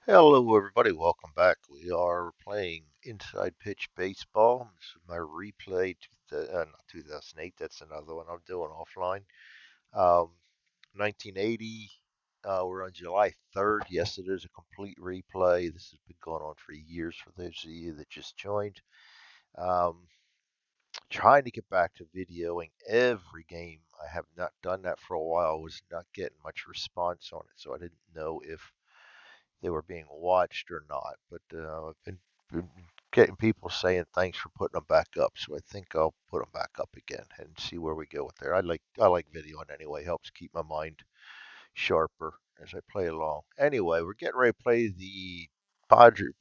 Hello, everybody. Welcome back. We are playing Inside Pitch Baseball. This is my replay, not 2008. That's another one I'm doing offline. Um, 1980. We're on July 3rd. Yes, it is a complete replay. This has been going on for years for those of you that just joined. Um, Trying to get back to videoing every game. I have not done that for a while. Was not getting much response on it, so I didn't know if they were being watched or not. But I've been getting people saying thanks for putting them back up, so I think I'll put them back up again and see where we go with there. I like videoing anyway. Helps keep my mind sharper as I play along. Anyway, we're getting ready to play the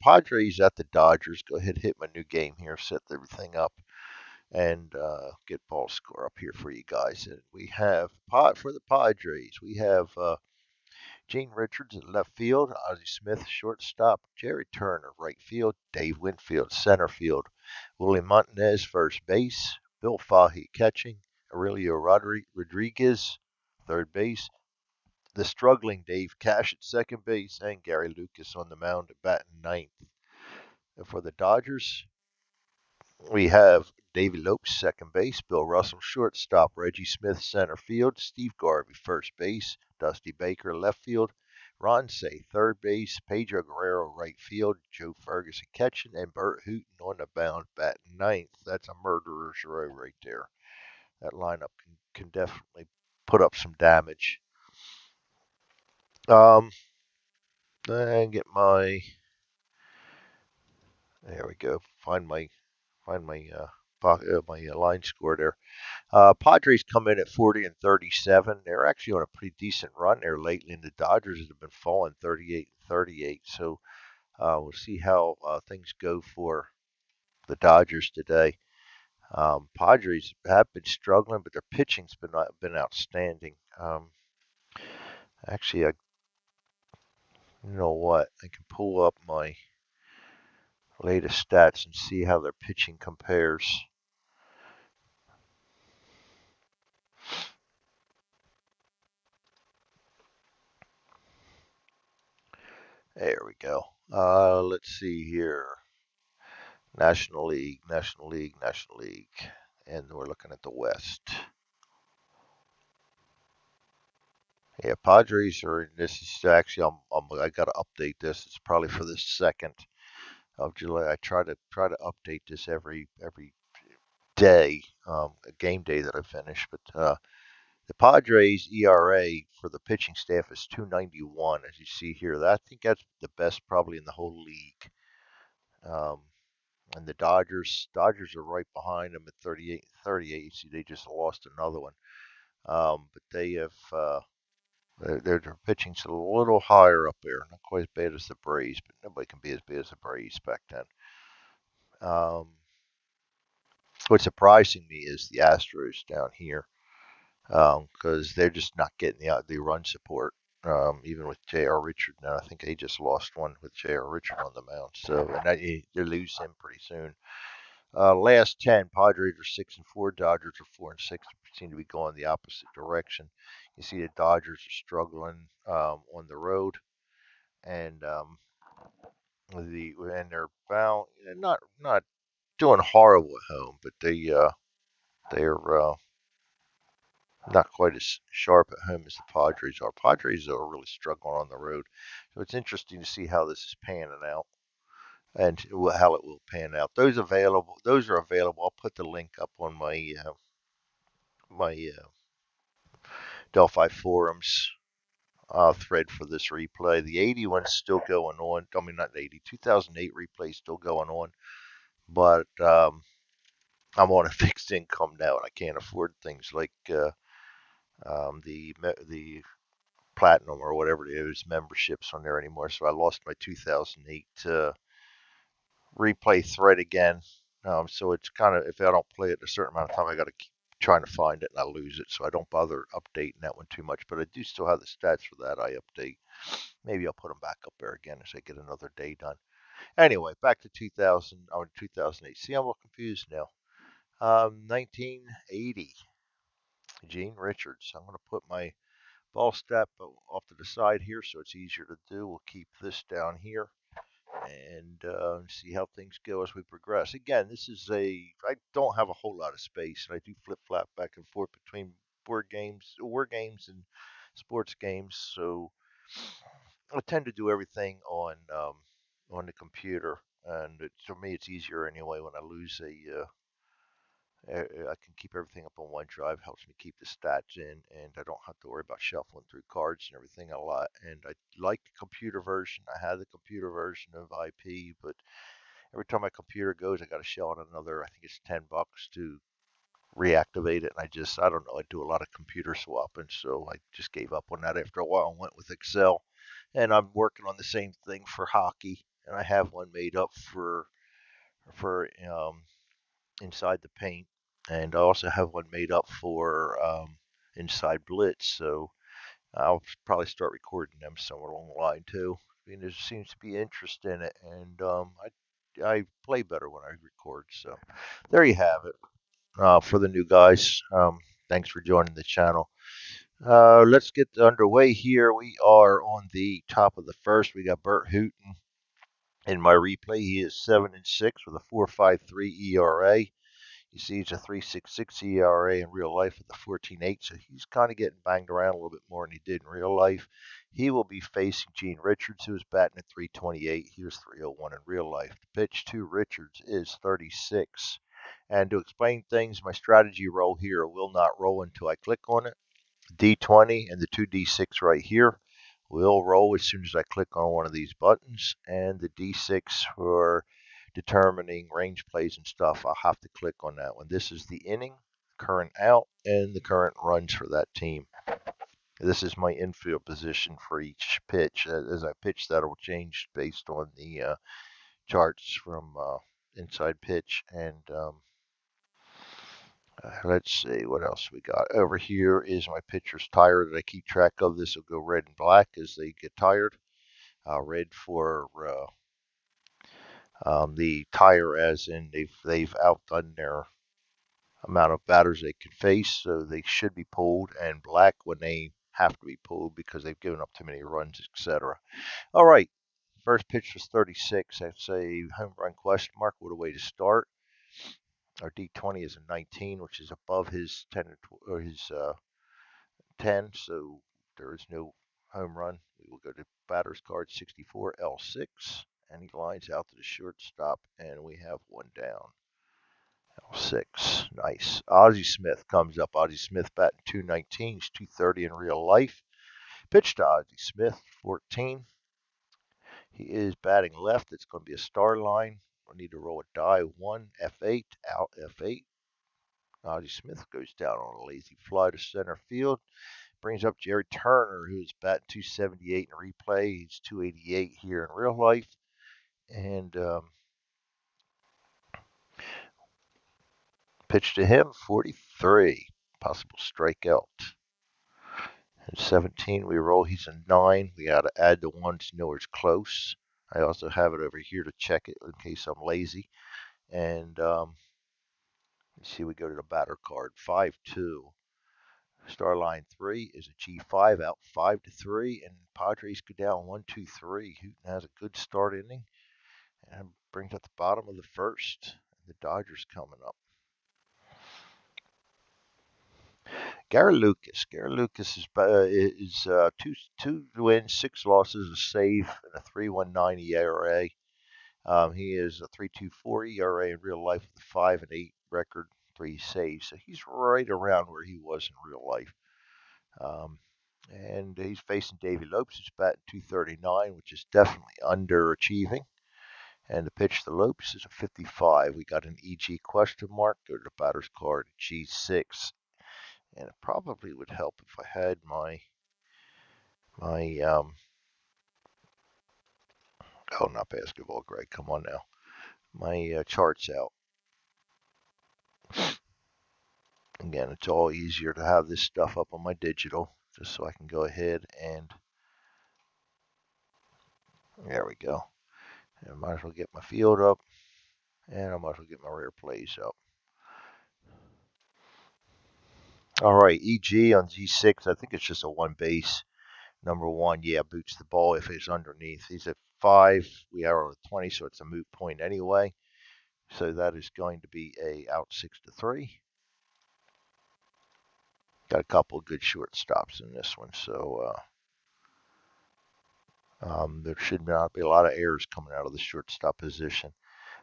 Padres at the Dodgers. Go ahead, hit my new game here, set everything up, and get ball score up here for you guys. And we have for the Padres. We have Gene Richards in left field, Ozzie Smith shortstop, Jerry Turner right field, Dave Winfield center field, Willie Montanez first base, Bill Fahey catching, Aurelio Rodriguez third base, the struggling Dave Cash at second base, and Gary Lucas on the mound at batting ninth. And for the Dodgers, we have Davey Lopes second base, Bill Russell shortstop, Reggie Smith center field, Steve Garvey first base, Dusty Baker left field, Ron Say third base, Pedro Guerrero right field, Joe Ferguson catching, and Burt Hooton on the mound batting ninth. That's a murderer's row right there. That lineup can definitely put up some damage. Um, and get my there we go. Find my line score there. Padres come in at 40 and 37. They're actually on a pretty decent run there lately, and the Dodgers have been falling 38 and 38. So we'll see how things go for the Dodgers today. Padres have been struggling, but their pitching's been outstanding. Actually, you know what? I can pull up my latest stats and see how their pitching compares. There we go. Let's see here. National League, National League, National League. And we're looking at the West. Yeah, Padres are. This is actually. I got to update this. It's probably for the 2nd of July. I try to update this every day, a game day that I finish. But the Padres ERA for the pitching staff is 291, as you see here. I think that's the best probably in the whole league. Um, and the Dodgers are right behind them at 38 and 38. You see, they just lost another one. But they have their pitching's a little higher up there, not quite as bad as the Braves, but nobody can be as bad as the Braves back then. Um, what's surprising me is the Astros down here because they're just not getting the run support. Even with J.R. Richard now, I think they just lost one with J.R. Richard on the mound. So, and they lose him pretty soon. Last 10, Padres are 6 and 4, Dodgers are 4 and 6. Seem to be going the opposite direction. You see the Dodgers are struggling on the road, and they're bound not doing horrible at home, but they're not quite as sharp at home as the Padres are. Padres are really struggling on the road, so it's interesting to see how this is panning out and how it will pan out. Those are available. I'll put the link up on my Delphi forums thread for this replay. The 81's still going on. I mean, not 80, 2008 replay still going on, but I'm on a fixed income now and I can't afford things like the platinum or whatever it is memberships on there anymore. So I lost my 2008 replay thread again. So it's kind of, if I don't play it a certain amount of time, I got to keep trying to find it and I lose it. So I don't bother updating that one too much. But I do still have the stats for that. I update. Maybe I'll put them back up there again as I get another day done. Anyway, back to 2008. See, I'm all confused now. 1980. Gene Richards. I'm going to put my ball step off to the side here, so it's easier to do. We'll keep this down here and see how things go as we progress. Again, I don't have a whole lot of space, and I do flip flop back and forth between war games, and sports games. So I tend to do everything on the computer, and for me, it's easier anyway when I lose I can keep everything up on OneDrive. Helps me keep the stats in, and I don't have to worry about shuffling through cards and everything a lot. And I like the computer version. I have the computer version of IP, but every time my computer goes, I got to shell out another. I think it's $10 to reactivate it. And I don't know. I do a lot of computer swapping, so I just gave up on that after a while and went with Excel. And I'm working on the same thing for hockey, and I have one made up for inside the paint, and I also have one made up for inside blitz. So I'll probably start recording them somewhere along the line too. I mean, there seems to be interest in it, and I play better when I record. So there you have it for the new guys. Thanks for joining the channel. Let's get underway here. We are on the top of the first. We got Bert Hooton in my replay. He is 7-6 with a 4.53 ERA. You see, he's a 3.66 ERA in real life with a 14.8, so he's kind of getting banged around a little bit more than he did in real life. He will be facing Gene Richards, who is batting at 3.28. He was 3.01 in real life. The pitch to Richards is 36. And to explain things, my strategy roll here will not roll until I click on it. D20 and the 2D6 right here will roll as soon as I click on one of these buttons, and the D6 for determining range plays and stuff, I'll have to click on that one. This is the inning, current out, and the current runs for that team. This is my infield position for each pitch. As I pitch, that will change based on the charts from inside pitch. And let's see what else we got. Over here is my pitcher's tire that I keep track of. This will go red and black as they get tired. Red for the tire, as in they've outdone their amount of batters they could face, so they should be pulled, and black when they have to be pulled because they've given up too many runs, etc. All right, first pitch was 36. That's a home run question mark. What a way to start. Our D20 is a 19, which is above his 10 or his 10, so there is no home run. We will go to batter's card 64, L6, and he lines out to the shortstop, and we have one down. L6, nice. Ozzie Smith comes up. Ozzie Smith batting 219. He's 230 in real life. Pitch to Ozzie Smith, 14. He is batting left. It's going to be a star line. We need to roll a die. 1, F8, out F8. Ozzie Smith goes down on a lazy fly to center field. Brings up Jerry Turner, who's batting 278 in replay. He's 288 here in real life. And pitch to him, 43. Possible strikeout. And 17, we roll. He's a 9. We got to add the 1 to know it's close. I also have it over here to check it in case I'm lazy. And let's see, we go to the batter card, 5-2. Star line 3 is a G5 out 5-3, and Padres go down 1-2-3. Hooton has a good start inning and brings up the bottom of the first. The Dodgers coming up. Gary Lucas. Gary Lucas is two wins, 6 losses, a save, and a 3.19 ERA. He is a 3.24 ERA in real life with a 5.8 record, 3 saves. So he's right around where he was in real life. And he's facing Davey Lopes, who's batting 239, which is definitely underachieving. And the pitch to Lopes is a 55. We got an EG question mark. Go to the batter's card, G6. And it probably would help if I had my oh, not basketball, Greg. Come on now. My charts out. Again, it's all easier to have this stuff up on my digital, just so I can go ahead and there we go. And I might as well get my field up, and I might as well get my rare plays up. All right, EG on G6. I think it's just a one base. Number one, yeah, boots the ball if it's underneath. He's at 5. We are at 20, so it's a moot point anyway. So that is going to be a out 6-3. Got a couple of good shortstops in this one, so there should not be a lot of errors coming out of the shortstop position.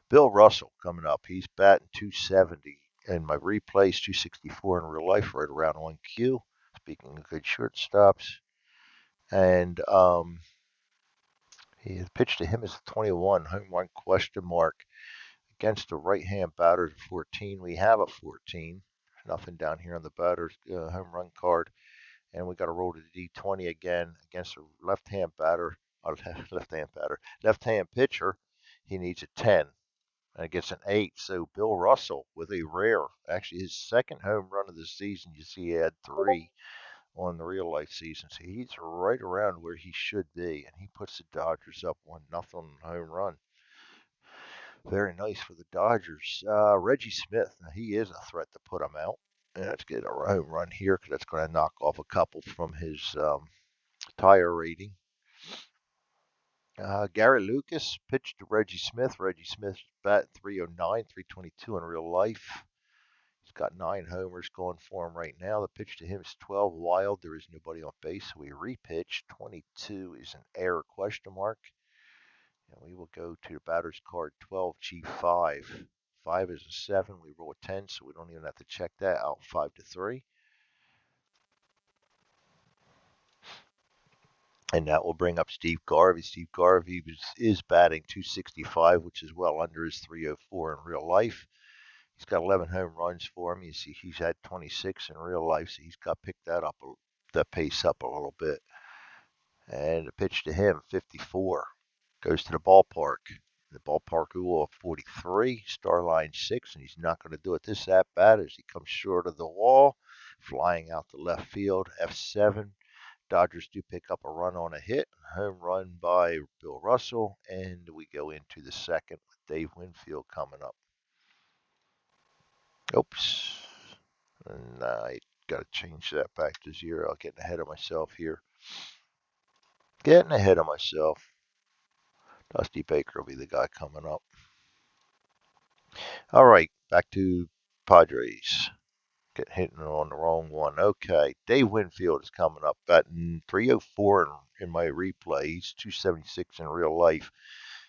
Bill Russell coming up. He's batting 270. In my replays, 264 in real life, right around 1Q. Speaking of good shortstops. And the pitch to him is 21, home run question mark. Against the right-hand batters at 14, we have a 14. Nothing down here on the batter's home run card. And we got to roll to the D20 again against a left-hand batter, left-hand pitcher. He needs a 10 and it gets an 8. So Bill Russell with a rare, actually his second home run of the season. You see, he had 3 on the real life season, so he's right around where he should be, and he puts the Dodgers up 1-0 home run. Very nice for the Dodgers. Reggie Smith, now he is a threat to put him out. And let's get a home run here because that's going to knock off a couple from his tire rating. Gary Lucas pitched to Reggie Smith. Reggie Smith's bat 309, 322 in real life. He's got 9 homers going for him right now. The pitch to him is 12 wild. There is nobody on base, so we repitch. 22 is an error question mark. And we will go to the batter's card 12G5. 5 is a 7. We roll a 10, so we don't even have to check that out. 5-3. And that will bring up Steve Garvey. Steve Garvey is batting 265, which is well under his 304 in real life. He's got 11 home runs for him. You see, he's had 26 in real life, so he's got picked that pace up a little bit. And the pitch to him, 54, goes to the ballpark. The ballpark rule of 43, star line 6, and he's not going to do it this at bat as he comes short of the wall, flying out to left field. F7. Dodgers do pick up a run on a hit, home run by Bill Russell, and we go into the second with Dave Winfield coming up. Oops. And I got to change that back to 0. I'm getting ahead of myself here. Getting ahead of myself. Dusty Baker will be the guy coming up. All right, back to Padres. Get hitting on the wrong one. Okay, Dave Winfield is coming up, batting 304 in my replay. He's 276 in real life.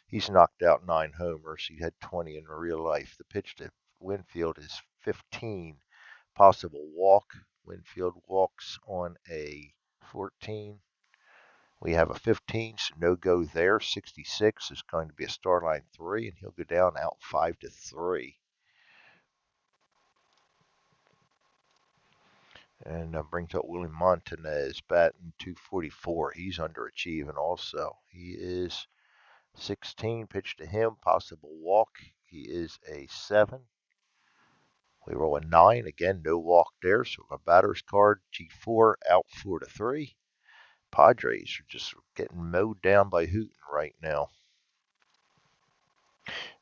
He's knocked out 9 homers. He had 20 in real life. The pitch to Winfield is 15. Possible walk. Winfield walks on a 14. We have a 15, so no go there. 66 is going to be a star line 3, and he'll go down out 5-3. And brings up Willie Montanez, batting 244. He's underachieving also. He is 16, pitch to him, possible walk. He is a 7. We roll a 9. Again, no walk there. So my batter's card, G4, out 4-3. Padres are just getting mowed down by Hooten right now.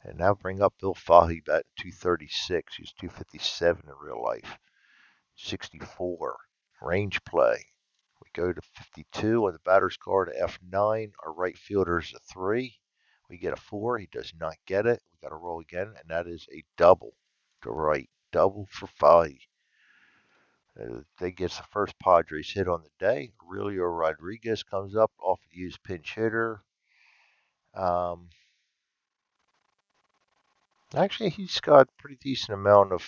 And now bring up Bill Fahey batting 236. He's 257 in real life. 64. Range play. We go to 52 on the batter's card, F9. Our right fielder's a 3. We get a 4. He does not get it. We got to roll again, and that is a double to right. Double for Fahey. They gets the first Padres hit on the day. Aurelio Rodriguez comes up off the used pinch hitter. Actually, he's got a pretty decent amount of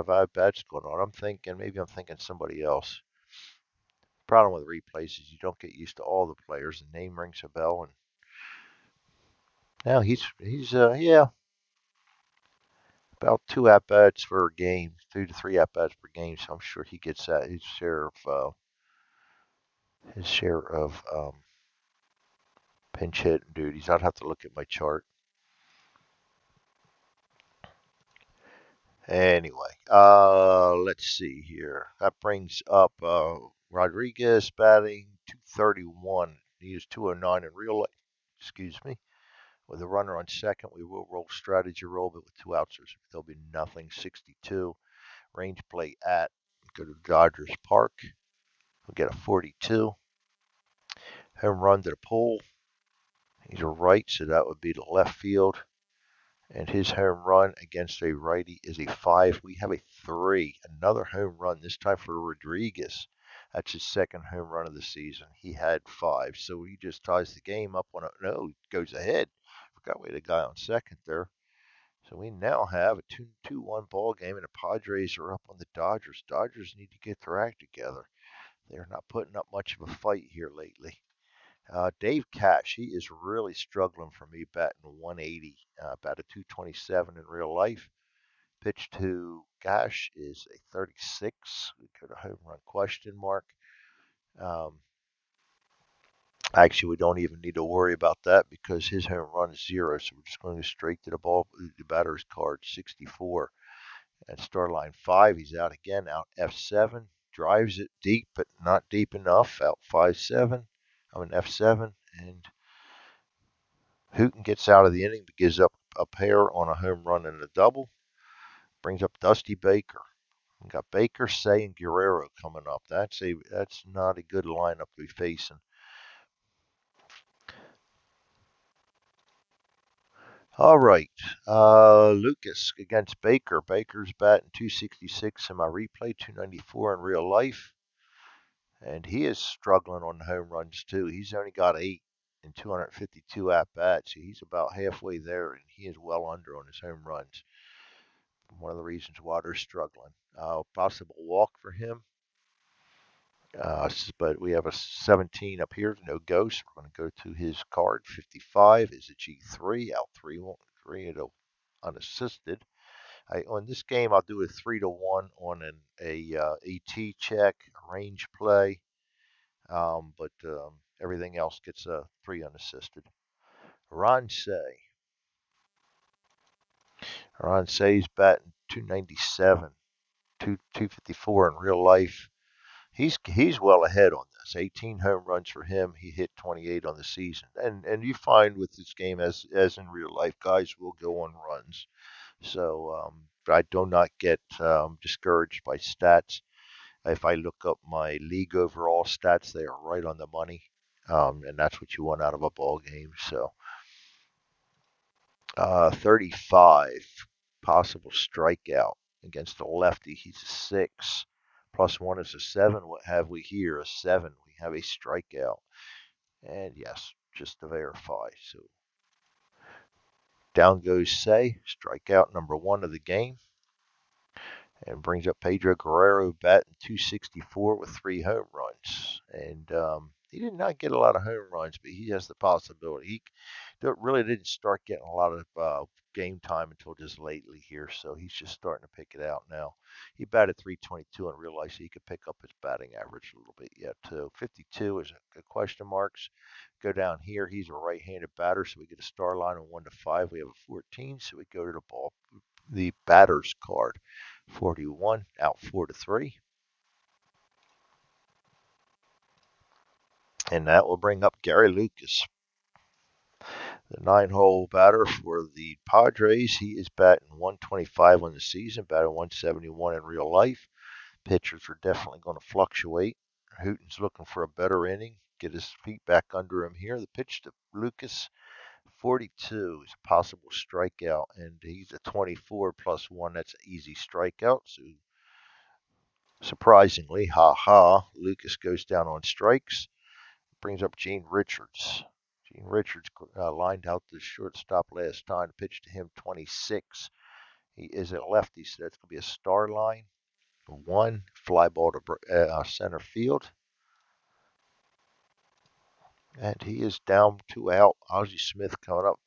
at bats going on. Maybe I'm thinking somebody else. Problem with replays is you don't get used to all the players. The name rings a bell, and now he's yeah, about 2 at bats per game, 2 to 3 at bats per game. So I'm sure he gets that his share of pinch hitting duties. I'd have to look at my chart. Anyway, let's see here. That brings up Rodriguez batting 231. He is 209 in real life. Excuse me. With a runner on second, we will roll strategy roll, but with 2 outs, there'll be nothing. 62. Range play at. Go to Dodgers Park. We'll get a 42. Home run to the pole. He's a right, so that would be the left field. And his home run against a righty is a 5. We have a 3. Another home run, this time for Rodriguez. That's his second home run of the season. He had 5, so he just ties the game up on a no, goes ahead. Forgot we had a guy on second there. So we now have a 2-1 ball game, and the Padres are up on the Dodgers. Dodgers need to get their act together. They're not putting up much of a fight here lately. Dave Cash, he is really struggling for me, batting 180, about a 227 in real life. Pitch to Cash is a 36. We go to home run question mark. Um, Actually, we don't even need to worry about that because his home run is 0, so we're just going to go straight to the batter's card, 64. At star line 5, he's out again, out F7. Drives it deep, but not deep enough, out 5-7. I'm an F7, and Hooten gets out of the inning, but gives up a pair on a home run and a double. Brings up Dusty Baker. We got Baker, Say, and Guerrero coming up. That's not a good lineup to be facing. All right, Lucas against Baker. Baker's batting 266 in my replay, 294 in real life, and he is struggling on home runs too. He's only got 8 in 252 at bats. He's about halfway there, and he is well under on his home runs. One of the reasons why they're struggling. Possible walk for him. But we have a 17 up here, no ghost. We're going to go to his card. 55 is a G3, out 3 unassisted. On this game, I'll do a 3-1 on an ET check, range play, but everything else gets a 3 unassisted. Ron Say. Ron Say's batting 297, 254 in real life. He's well ahead on this. 18 home runs for him. He hit 28 on the season. And you find with this game, as in real life, guys will go on runs. So I do not get discouraged by stats. If I look up my league overall stats, they are right on the money. And that's what you want out of a ball game. So 35 possible strikeout against a lefty. He's a 6. +1 is a 7. What have we here? A 7. We have a strikeout. And yes, just to verify. So down goes Say, strikeout number 1 of the game. And brings up Pedro Guerrero, batting 264 with 3 home runs. And he did not get a lot of home runs, but he has the possibility. He really didn't start getting a lot of game time until just lately here, so he's just starting to pick it out now. He batted 322 in real life, so he could pick up his batting average a little bit yet too. 52 is a question marks. Go down here, he's a right-handed batter, so we get a star line on 1 to 5. We have a 14, so we go to the batter's card. 41, out 4 to 3. And that will bring up Gary Lucas, the 9-hole batter for the Padres. He is batting 125 on the season, batting 171 in real life. Pitchers are definitely going to fluctuate. Hooten's looking for a better inning, get his feet back under him here. The pitch to Lucas, 42 is a possible strikeout, and he's a 24 +1. That's an easy strikeout. So surprisingly, Lucas goes down on strikes. Brings up Gene Richards. Gene Richards lined out the shortstop last time. Pitched to him 26. He is a lefty, so that's going to be a star line. 1, fly ball to center field. And he is down 2 out. Ozzie Smith coming up.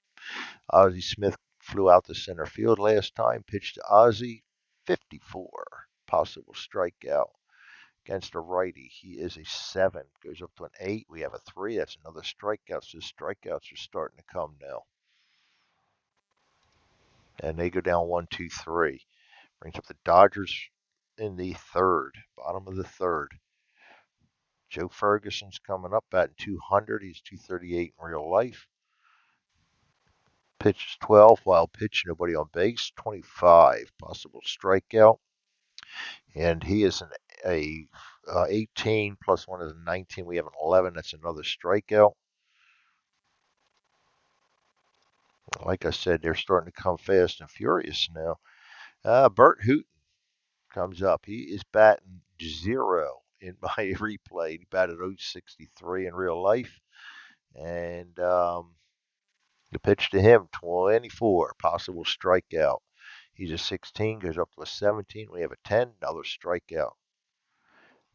Ozzie Smith flew out to center field last time. Pitched to Ozzie, 54. Possible strikeout. Against a righty, he is a 7. Goes up to an 8. We have a 3. That's another strikeout. So strikeouts are starting to come now. And they go down 1, 2, 3. Brings up the Dodgers in the 3rd, bottom of the 3rd. Joe Ferguson's coming up, batting 200. He's 238 in real life. Pitches 12, wild pitch, nobody on base. 25, possible strikeout. and he is a 18 plus one is a 19. We have an 11. That's another strikeout. Like I said, they're starting to come fast and furious now. Bert Hooton comes up. He is batting 0 in my replay. He batted 063 in real life. And the pitch to him, 24, possible strikeout. He's a 16, goes up to a 17. We have a 10, another strikeout.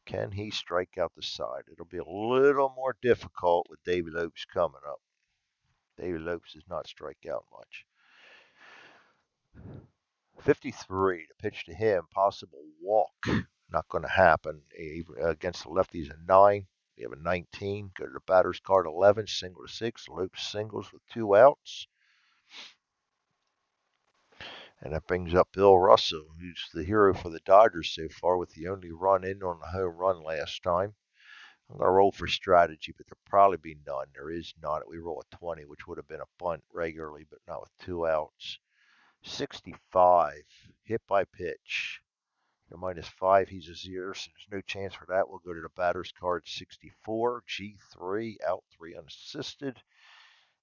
Can he strike out the side? It'll be a little more difficult with David Lopes coming up. David Lopes does not strike out much. 53, the pitch to him, possible walk. Not going to happen. Against the lefties, a 9. We have a 19. Go to the batter's card, 11. Single to 6. Lopes singles with 2 outs. And that brings up Bill Russell, who's the hero for the Dodgers so far with the only run in on the home run last time. I'm going to roll for strategy, but there'll probably be none. There is none. We roll a 20, which would have been a bunt regularly, but not with 2 outs. 65, hit by pitch. You're -5, he's a 0, so there's no chance for that. We'll go to the batter's card, 64, G3, out 3 unassisted,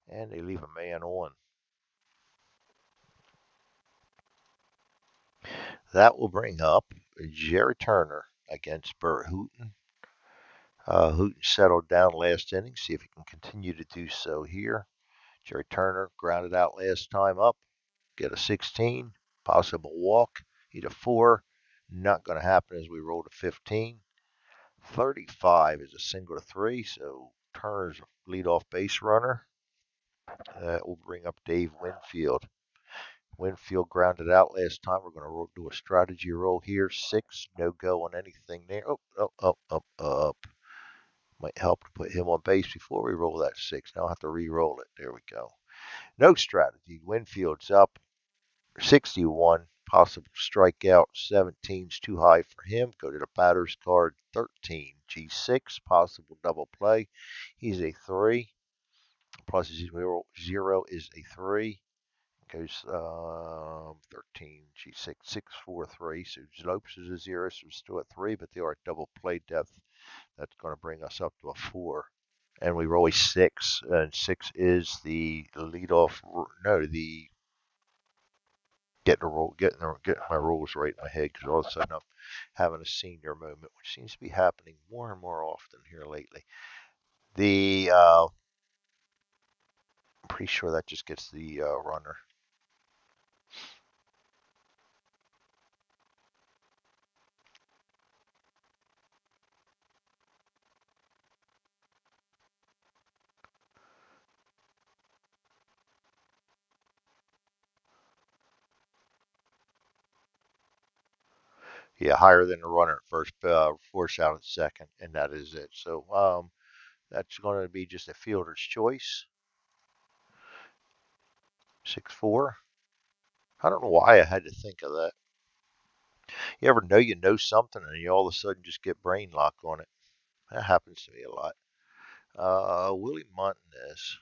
and they leave a man on. That will bring up Jerry Turner against Burt Hooton. Hooton settled down last inning. See if he can continue to do so here. Jerry Turner grounded out last time up. Get a 16. Possible walk. Need a 4. Not going to happen as we roll to 15. 35 is a single to 3, so Turner's a leadoff base runner. That will bring up Dave Winfield. Winfield grounded out last time. We're going to do a strategy roll here. 6, no go on anything there. Up. Might help to put him on base before we roll that 6. Now I'll have to re-roll it. There we go. No strategy. Winfield's up. 61. Possible strikeout. 17's too high for him. Go to the batter's card. 13. G6. Possible double play. He's a 3. Plus 0 is a 3. Goes 13, G6, 6, 4, 3. So Lopes is a 0, so we're still at 3, but they are at double play depth. That's going to bring us up to a 4. And we roll a 6, and 6 is the leadoff. No, the getting my rules right in my head, because all of a sudden I'm having a senior moment, which seems to be happening more and more often here lately. I'm pretty sure that just gets the runner. Yeah, higher than the runner at first, force out at second, and that is it. So that's going to be just a fielder's choice. 6-4. I don't know why I had to think of that. You ever know something and you all of a sudden just get brain lock on it? That happens to me a lot. Willie Montanez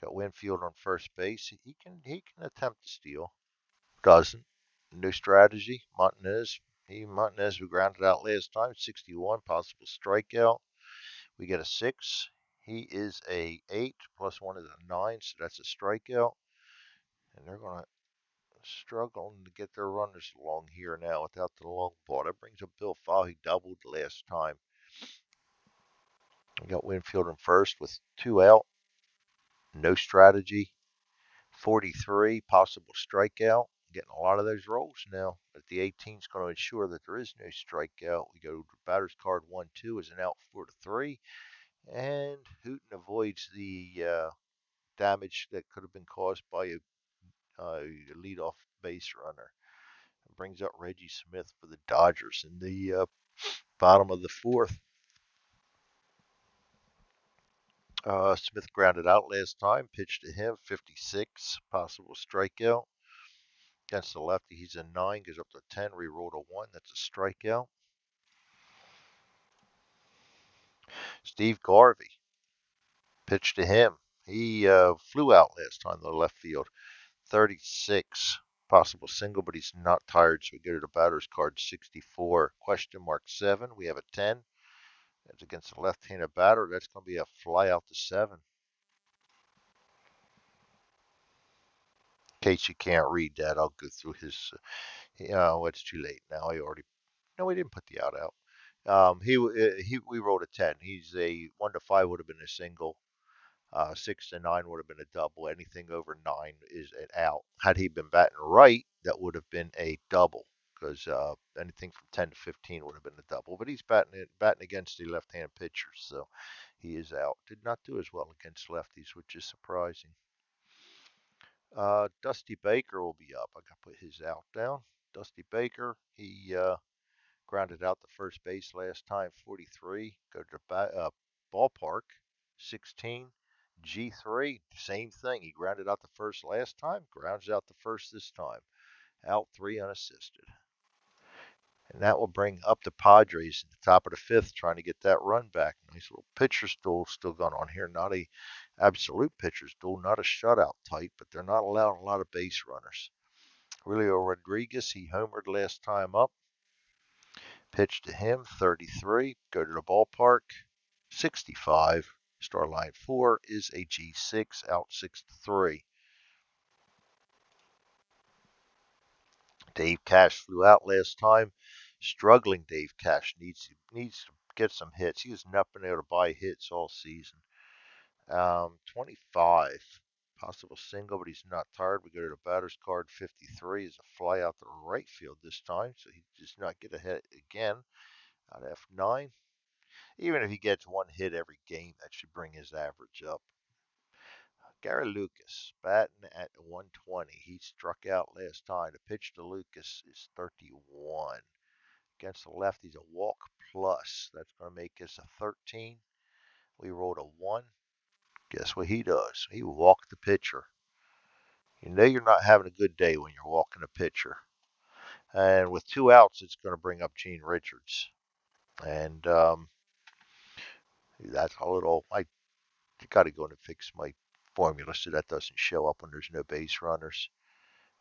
got Winfield on first base. He can attempt to steal. Doesn't. No strategy. Montanez who grounded out last time. 61 possible strikeout. We get a 6. He is a 8 plus 1 is a 9, so that's a strikeout. And they're going to struggle to get their runners along here now without the long ball. That brings up Bill Fowl. He doubled last time. We got Winfield in first with 2 out. No strategy. 43 possible strikeout. Getting a lot of those rolls now. But the 18 is going to ensure that there is no strikeout. We go to batter's card 1-2 as an out 4-3. And Hooton avoids the damage that could have been caused by a leadoff base runner. It brings up Reggie Smith for the Dodgers in the bottom of the 4th. Smith grounded out last time. Pitched to him, 56. Possible strikeout. Against the lefty, he's a 9. Goes up to 10. Rerolled a 1. That's a strikeout. Steve Garvey. Pitched to him. He flew out last time to the left field. 36. Possible single, but he's not tired, so we go to the batter's card 64. Question mark 7. We have a 10. That's against a left-handed batter. That's going to be a fly out to 7. In case you can't read that, I'll go through his. It's too late now. I already. No, we didn't put the out. We rolled a 10. He's a 1 to 5 would have been a single. 6 to 9 would have been a double. Anything over 9 is an out. Had he been batting right, that would have been a double because anything from 10 to 15 would have been a double. But he's batting against the left-hand pitchers, so he is out. Did not do as well against lefties, which is surprising. Dusty Baker will be up. I got to put his out down. Dusty Baker, he grounded out the first base last time, 43. Go to the ballpark, 16. G3, same thing. He grounded out the first last time, grounds out the first this time. Out 3 unassisted. And that will bring up the Padres at the top of the 5th, trying to get that run back. Nice little pitcher's duel still going on here. Not a absolute pitcher's duel, not a shutout type, but they're not allowing a lot of base runners. Julio Rodriguez, he homered last time up. Pitch to him, 33. Go to the ballpark, 65. Star line 4 is a G6, out 6-3. Dave Cash flew out last time. Struggling Dave Cash needs to get some hits. He has not been able to buy hits all season. 25. Possible single, but he's not tired. We go to the batter's card. 53 is a fly out to right field this time, so he does not get a hit again. Out F9. Even if he gets one hit every game, that should bring his average up. Gary Lucas, batting at 120. He struck out last time. The pitch to Lucas is 31. Against the left, he's a walk plus. That's going to make us a 13. We rolled a 1. Guess what he does? He walked the pitcher. You know you're not having a good day when you're walking a pitcher. And with 2 outs, it's going to bring up Gene Richards. And that's a little. I got to go in and fix my formula so that doesn't show up when there's no base runners.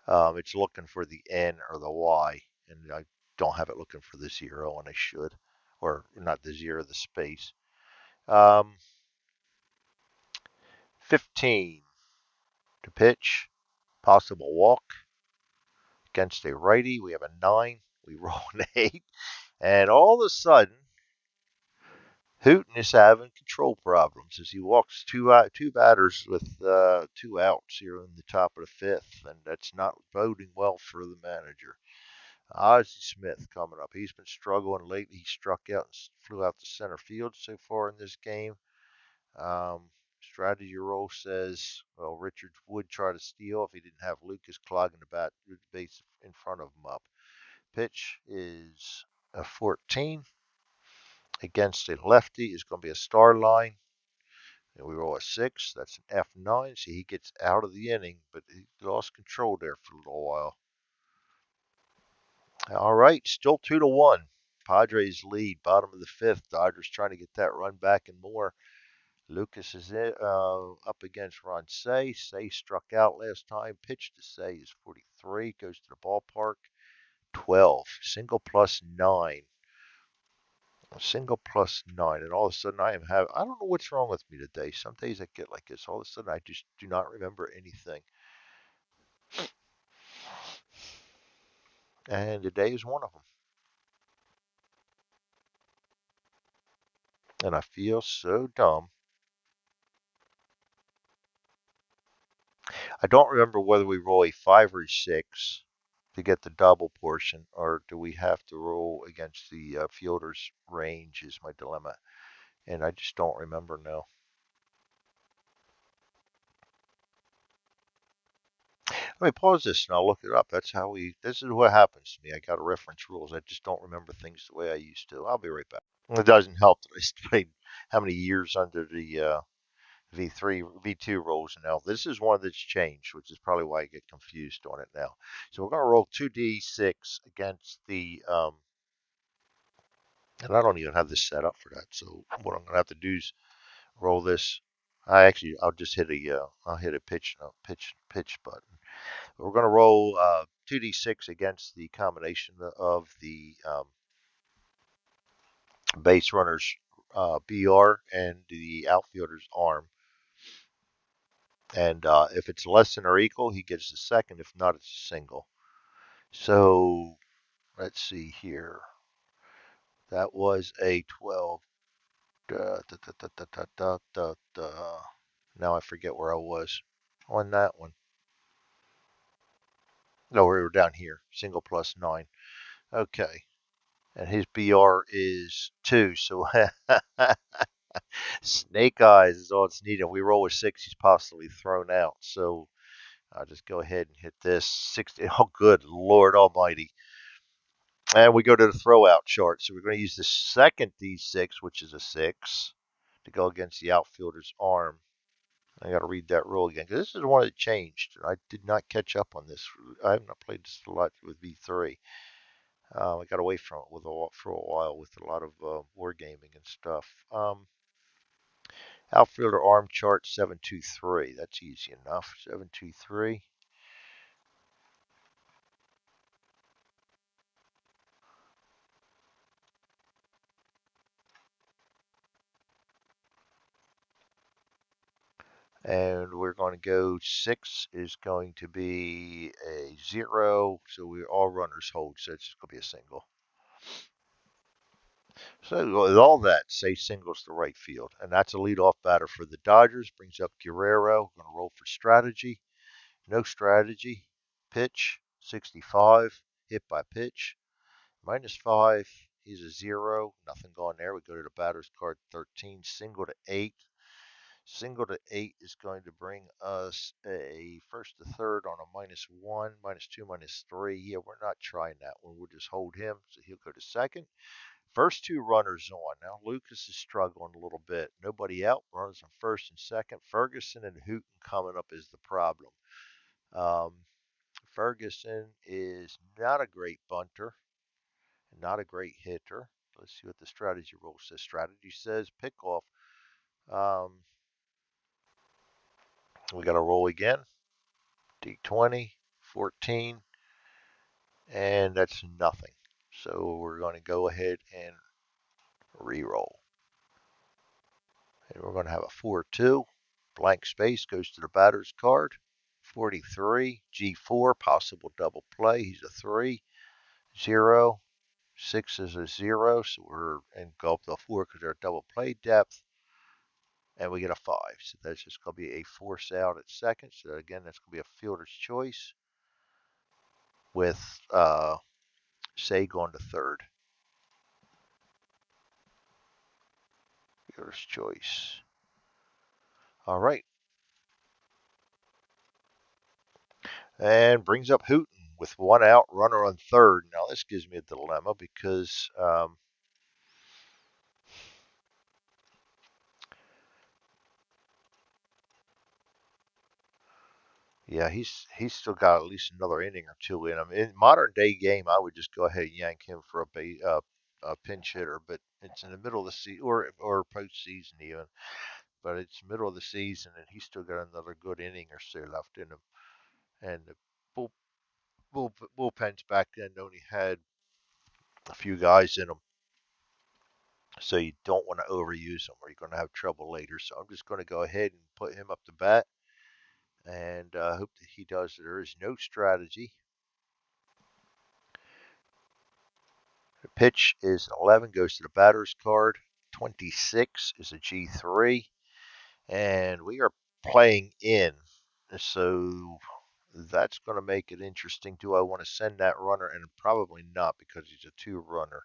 It's looking for the N or the Y, and I don't have it looking for the 0, and I should. Or not the 0, the space. 15 to pitch. Possible walk. Against a righty, we have a 9. We roll an 8. And all of a sudden, Hooten is having control problems as he walks two batters with 2 outs here in the top of the 5th, and that's not boding well for the manager. Ozzie Smith coming up. He's been struggling lately. He struck out and flew out to center field so far in this game. Strategy roll says, well, Richards would try to steal if he didn't have Lucas clogging the base in front of him up. Pitch is a 14 against a lefty. Is going to be a star line. And we roll a 6. That's an F9. So he gets out of the inning, but he lost control there for a little while. All right, still 2-1. Padres lead, bottom of the 5th. Dodgers trying to get that run back and more. Lucas is up against Ron Say. Say struck out last time. Pitch to Say is 43. Goes to the ballpark. 12. Single plus 9. Single plus 9. And all of a sudden I don't know what's wrong with me today. Some days I get like this. All of a sudden I just do not remember anything. And today is one of them. And I feel so dumb. I don't remember whether we roll a 5 or a 6 to get the double portion, or do we have to roll against the fielder's range is my dilemma. And I just don't remember now. Let me pause this and I'll look it up. This is what happens to me. I got to reference rules. I just don't remember things the way I used to. I'll be right back. It doesn't help that I spent how many years under the V3, V2 rules now. This is one that's changed, which is probably why I get confused on it now. So we're going to roll 2d6 against the, and I don't even have this set up for that. So what I'm going to have to do is roll this. I'll just hit I'll hit a pitch button. We're going to roll 2d6 against the combination of the base runner's BR and the outfielder's arm. And if it's less than or equal, he gets the second. If not, it's a single. So let's see here. That was a 12. Now I forget where I was on that one. No, we were down here. Single plus 9. Okay. And his BR is 2. So snake eyes is all it's needed. We roll with 6. He's possibly thrown out. So I'll just go ahead and hit this. 60. Oh, good Lord Almighty. And we go to the throwout chart. So we're going to use the second D6, which is a 6, to go against the outfielder's arm. I got to read that rule again because this is one that changed. I did not catch up on this. I haven't played this a lot with V3. I got away from it for a while with a lot of wargaming and stuff. Outfielder arm chart 723. That's easy enough. 723. And we're going to go 6 is going to be a 0. So we all runners hold. So it's going to be a single. So with all that, say singles to right field. And that's a leadoff batter for the Dodgers. Brings up Guerrero. Going to roll for strategy. No strategy. Pitch 65. Hit by pitch. -5. He's a 0. Nothing going there. We go to the batter's card 13. Single to 8. Single to 8 is going to bring us a first to third on a -1, -2, -3. Yeah, we're not trying that one. We'll just hold him. So he'll go to second. First 2 runners on. Now Lucas is struggling a little bit. Nobody out. Runners on first and second. Ferguson and Hooten coming up is the problem. Ferguson is not a great bunter, not a great hitter. Let's see what the strategy rule says. Strategy says pick off. We got to roll again. D20, 14, and that's nothing. So we're going to go ahead and re-roll. And we're going to have a 4-2. Blank space goes to the batter's card. 43, G4, possible double play. He's a 3, 0. 6 is a 0, so we're engulfed the 4 because they're double play depth. And we get a 5. So that's just going to be a force out at second. So again, that's going to be a fielder's choice with Say going to third. Fielder's choice. All right. And brings up Hooten with 1 out, runner on third. Now this gives me a dilemma because yeah, he's still got at least another inning or 2 in him. In modern day game, I would just go ahead and yank him for a pinch hitter, but it's in the middle of the season or postseason even. But it's middle of the season, and he's still got another good inning or so left in him. And the bull, bullpen's back then only had a few guys in them, so you don't want to overuse them, or you're going to have trouble later. So I'm just going to go ahead and put him up to bat, and hope that he does. There is no strategy. The pitch is 11, goes to the batter's card. 26 is a G3, and we are playing in. So that's going to make it interesting. Do I want to send that runner? And probably not because he's a 2 runner.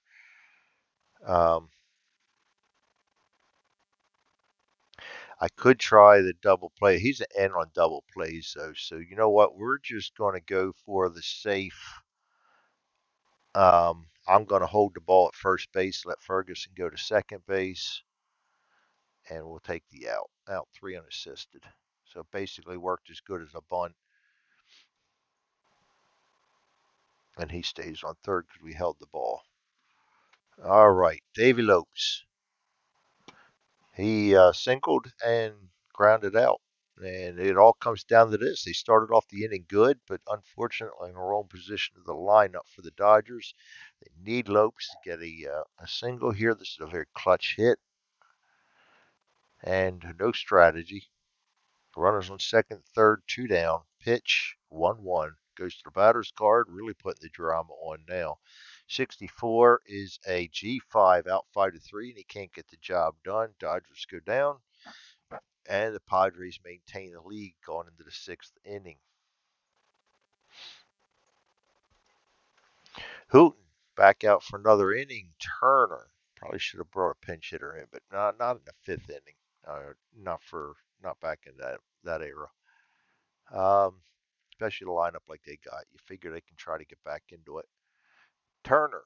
I could try the double play. He's an N on double plays, though. So you know what? We're just going to go for the safe. I'm going to hold the ball at first base, let Ferguson go to second base, and we'll take the out. Out 3 unassisted. So basically worked as good as a bunt. And he stays on third because we held the ball. All right, Davy Lopes. He singled and grounded out. And it all comes down to this. They started off the inning good, but unfortunately in the wrong position of the lineup for the Dodgers. They need Lopes to get a single here. This is a very clutch hit and no strategy. Runners on second, third, two down. Pitch, 1-1. Goes to the batter's card, really putting the drama on now. 64 is a G5 out 5-3, and he can't get the job done. Dodgers go down, and the Padres maintain the lead going into the sixth inning. Hooten back out for another inning. Turner probably should have brought a pinch hitter in, but not in the fifth inning. Not back in that era. Um, Especially the lineup like they got. You figure they can try to get back into it. Turner,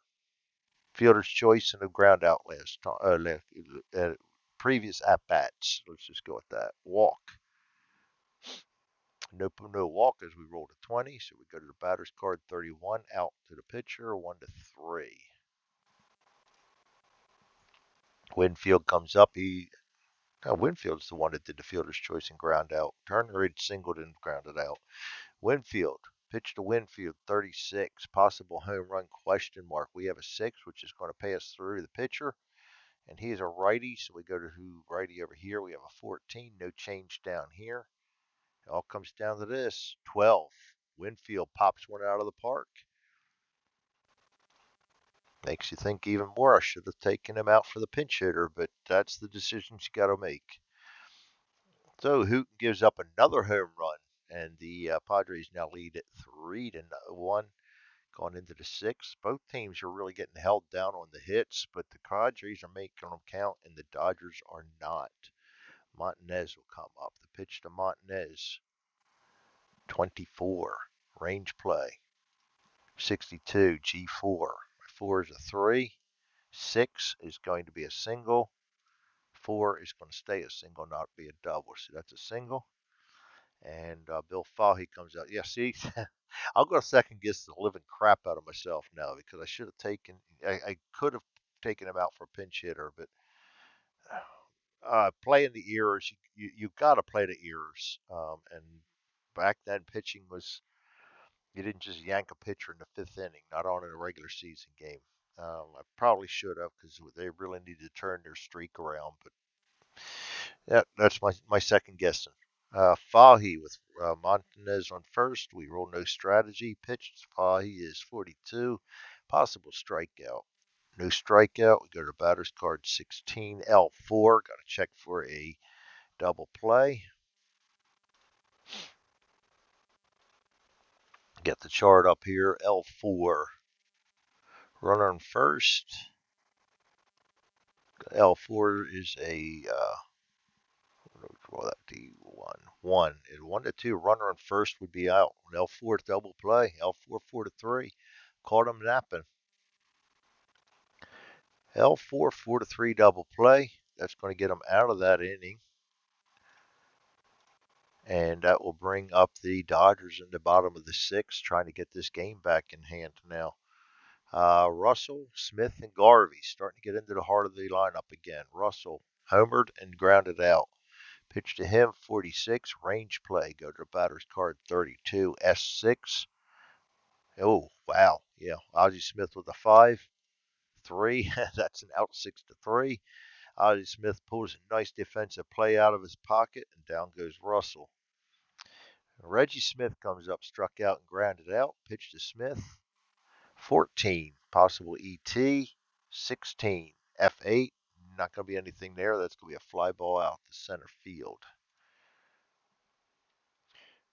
fielder's choice and a ground out previous at bats. Let's just go with that. Walk. No walk as we roll to 20. So we go to the batter's card 31. Out to the pitcher 1-3. Winfield comes up. Winfield's the one that did the fielder's choice and ground out. Turner had singled and grounded out. Winfield, pitch to Winfield, 36. Possible home run question mark. We have a 6, which is going to pay us through the pitcher. And he is a righty, so we go to righty over here. We have a 14. No change down here. It all comes down to this. 12. Winfield pops one out of the park. Makes you think even more. I should have taken him out for the pinch hitter, but that's the decisions you got to make. So Hooten gives up another home run, and the Padres now lead at 3-1 going into the sixth. Both teams are really getting held down on the hits, but the Padres are making them count, and the Dodgers are not. Montanez will come up. The pitch to Montanez, 24, range play. 62, G4. 4 is a 3. 6 is going to be a single. 4 is going to stay a single, not be a double. So that's a single. And Bill Fahey comes out. Yeah, see, I'll go second guess the living crap out of myself now because I should have I could have taken him out for a pinch hitter, but playing the ears, you got to play the ears. And back then, pitching was, you didn't just yank a pitcher in the fifth inning, not on in a regular season game. I probably should have because they really needed to turn their streak around, but yeah, that's my second guessing. Fahy with Montanez on first. We roll no strategy. Pitched Fahy is 42. Possible strikeout. No strikeout. We go to batter's card 16. L4. Got to check for a double play. Get the chart up here. L4. Runner on first. L4 is a draw that D1. 1-2. Runner on first would be out. L4 double play. L4 4-3. Caught him napping. L4 4-3 double play. That's going to get him out of that inning. And that will bring up the Dodgers in the bottom of the sixth, trying to get this game back in hand now. Russell, Smith, and Garvey starting to get into the heart of the lineup again. Russell homered and grounded out. Pitch to him, 46, range play. Go to the batter's card, 32, S6. Oh, wow. Yeah, Ozzie Smith with a 5, 3. That's an out 6-3. Ozzie Smith pulls a nice defensive play out of his pocket, and down goes Russell. Reggie Smith comes up, struck out and grounded out. Pitch to Smith, 14, possible ET, 16, F8. Not going to be anything there. That's going to be a fly ball out to center field.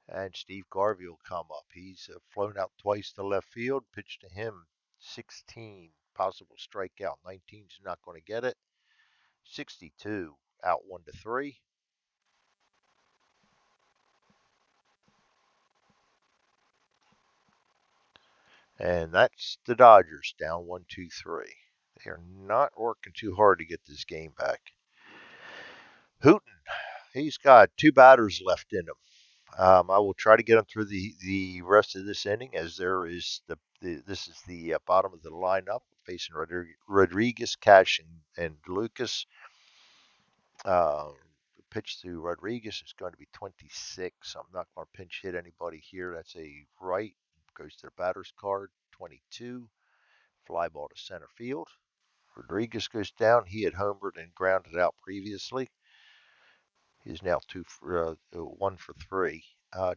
And Steve Garvey will come up. He's flown out twice to left field. Pitch to him, 16, possible strikeout. 19's not going to get it. 62, out 1-3. And that's the Dodgers down 1-2-3. They are not working too hard to get this game back. Hooten, he's got 2 batters left in him. I will try to get him through the rest of this inning as there is this is the bottom of the lineup facing Rodriguez, Cash, and Lucas. pitch to Rodriguez is going to be 26. I'm not going to pinch hit anybody here. That's a right. Goes to the batter's card. 22. Fly ball to center field. Rodriguez goes down. He had homered and grounded out previously. He's now 1 for 3.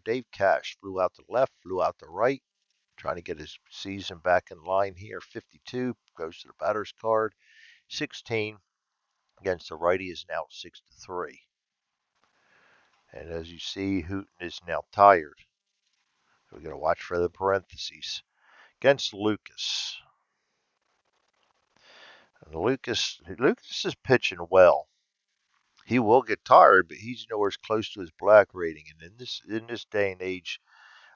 Dave Cash flew out to left, flew out to right, trying to get his season back in line here. 52 goes to the batter's card. 16 against the righty is now 6-3. And as you see, Hooten is now tired. We're going to watch for the parentheses. Against Lucas. And Lucas is pitching well. He will get tired, but he's nowhere close to his black rating. And in this day and age,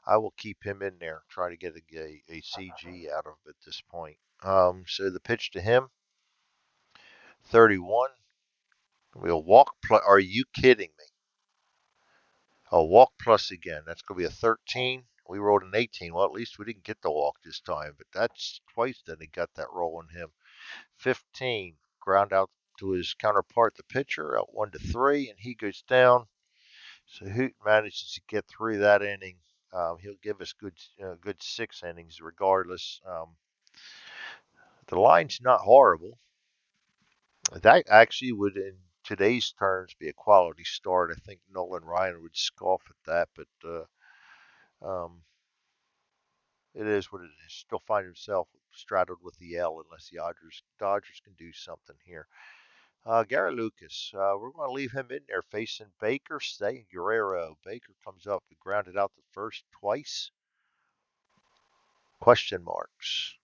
I will keep him in there, trying to get a CG out of him at this point. So the pitch to him, 31. We'll walk. Are you kidding me? A walk plus again. That's going to be a 13. We rolled an 18. Well, at least we didn't get the walk this time, but that's twice that he got that roll on him. 15. Ground out to his counterpart, the pitcher, out 1-3, and he goes down. So Hoot manages to get through that inning. He'll give us good 6 innings regardless. The line's not horrible. That actually would, in today's terms, be a quality start. I think Nolan Ryan would scoff at that, but it is what it is. Still find himself straddled with the L unless the Dodgers can do something here. Gary Lucas, we're going to leave him in there facing Baker, staying Guerrero. Baker comes up and grounded out the first twice. Question marks.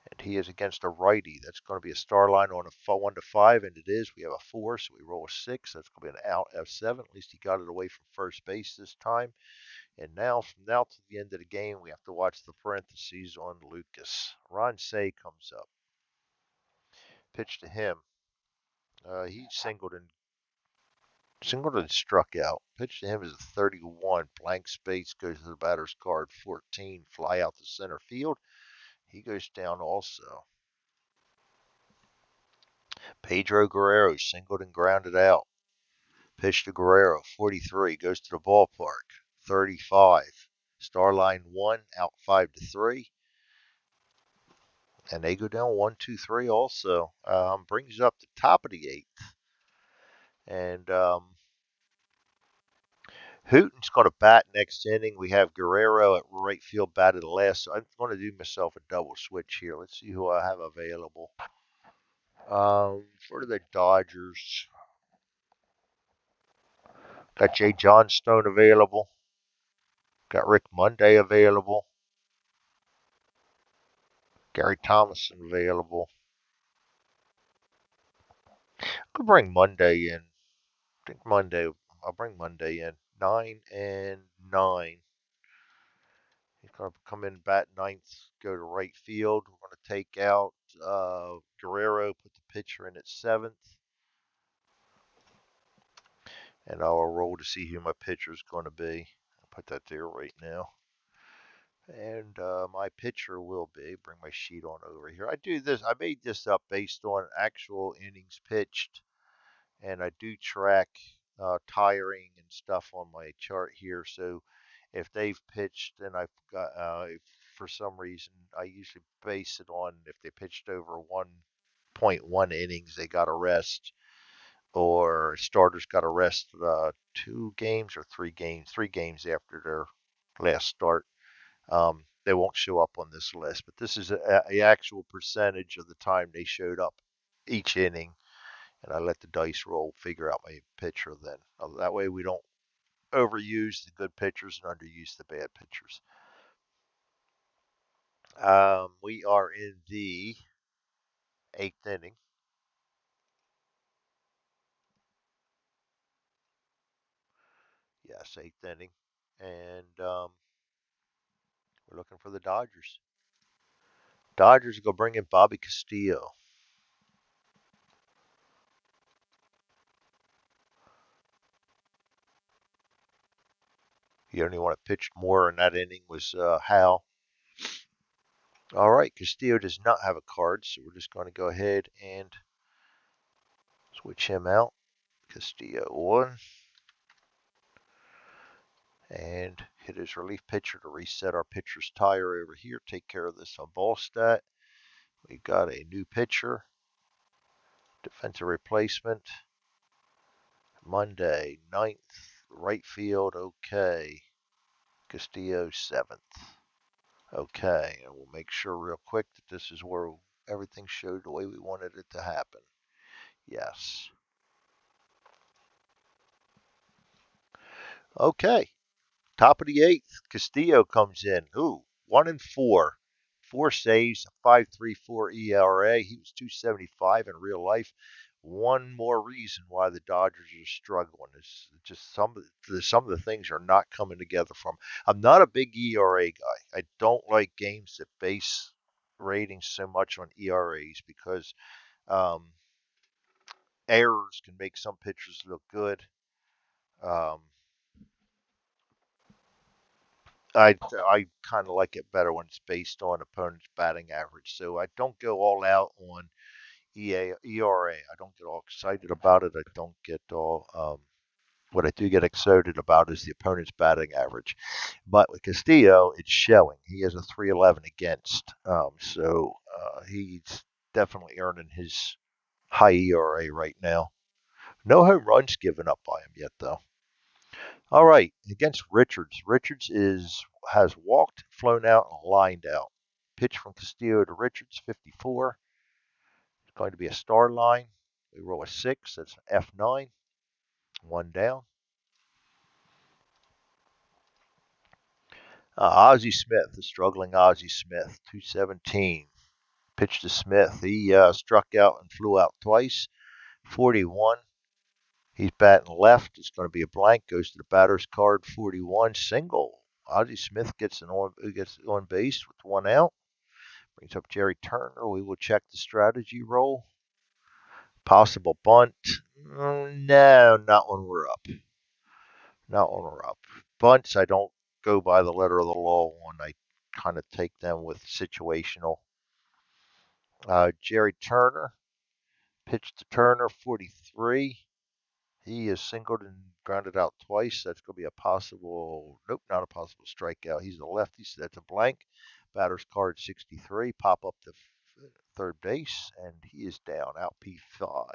And he is against a righty. That's going to be a star line on a 1-5, and it is. We have a 4, so we roll a 6. That's going to be an out F7. At least he got it away from first base this time. And now, from now to the end of the game, we have to watch the parentheses on Lucas. Ron Say comes up. Pitch to him. He singled and struck out. Pitch to him is a 31. Blank space goes to the batter's card. 14. Fly out to center field. He goes down also. Pedro Guerrero singled and grounded out. Pitch to Guerrero. 43. Goes to the ballpark. 35. Star line 1. Out 5-3. And they go down 1-2-3 also. Brings up the top of the 8th. And Hooten's going to bat next inning. We have Guerrero at right field batted last. So I'm going to do myself a double switch here. Let's see who I have available. For the Dodgers, got Jay Johnstone available. Got Rick Monday available. Gary Thomason available. I could bring Monday in. I think I'll bring Monday in. 9-9. He's going to come in bat ninth, go to right field. We're going to take out Guerrero, put the pitcher in at 7th. And I'll roll to see who my pitcher is going to be. I'll put that there right now. And my pitcher will be, bring my sheet on over here. I made this up based on actual innings pitched. And I do track tiring and stuff on my chart here. So if they've pitched and I've got, if for some reason, I usually base it on if they pitched over 1.1 innings, they got a rest, or starters got a rest 2 games or 3 games, 3 games after their last start. They won't show up on this list, but this is a actual percentage of the time they showed up each inning, and I let the dice roll, figure out my pitcher then. That way we don't overuse the good pitchers and underuse the bad pitchers. We are in the 8th inning. Yes, 8th inning. And we're looking for the Dodgers. Dodgers are going to bring in Bobby Castillo. The only one that pitched more in that inning was Hal. All right, Castillo does not have a card, so we're just going to go ahead and switch him out. Castillo 1. And hit his relief pitcher to reset our pitcher's tire over here. Take care of this on ball stat. We got a new pitcher. Defensive replacement. Monday, 9th. Right field, okay. Castillo 7th. Okay, and we'll make sure real quick that this is where everything showed the way we wanted it to happen. Yes. Okay. Top of the 8th, Castillo comes in. Ooh, 1-4. 4 saves, 5.34 ERA. He was 275 in real life. One more reason why the Dodgers are struggling is just some of the things are not coming together from. I'm not a big ERA guy. I don't like games that base ratings so much on ERAs because um, errors can make some pitchers look good. Um, I kind of like it better when it's based on opponent's batting average. So I don't go all out on ERA. I don't get all excited about it. I don't get all. What I do get excited about is the opponent's batting average. But with Castillo, it's showing. He has a 3.11 against. He's definitely earning his high ERA right now. No home runs given up by him yet, though. All right, against Richards. Richards has walked, flown out, and lined out. Pitch from Castillo to Richards, 54. It's going to be a star line. We roll a 6. That's F9. One down. Ozzie Smith, the struggling Ozzie Smith, 217. Pitch to Smith. He struck out and flew out twice, 41. He's batting left. It's going to be a blank. Goes to the batter's card, 41. Single. Ozzie Smith gets on base with one out. Brings up Jerry Turner. We will check the strategy roll. Possible bunt. No, not when we're up. Not when we're up. Bunts, I don't go by the letter of the law on. I kind of take them with situational. Jerry Turner. Pitch to Turner, 43. He is singled and grounded out twice. That's going to be a possible, nope, not a possible strikeout. He's a lefty, so that's a blank. Batter's card 63. Pop up to third base, and he is down, out P5.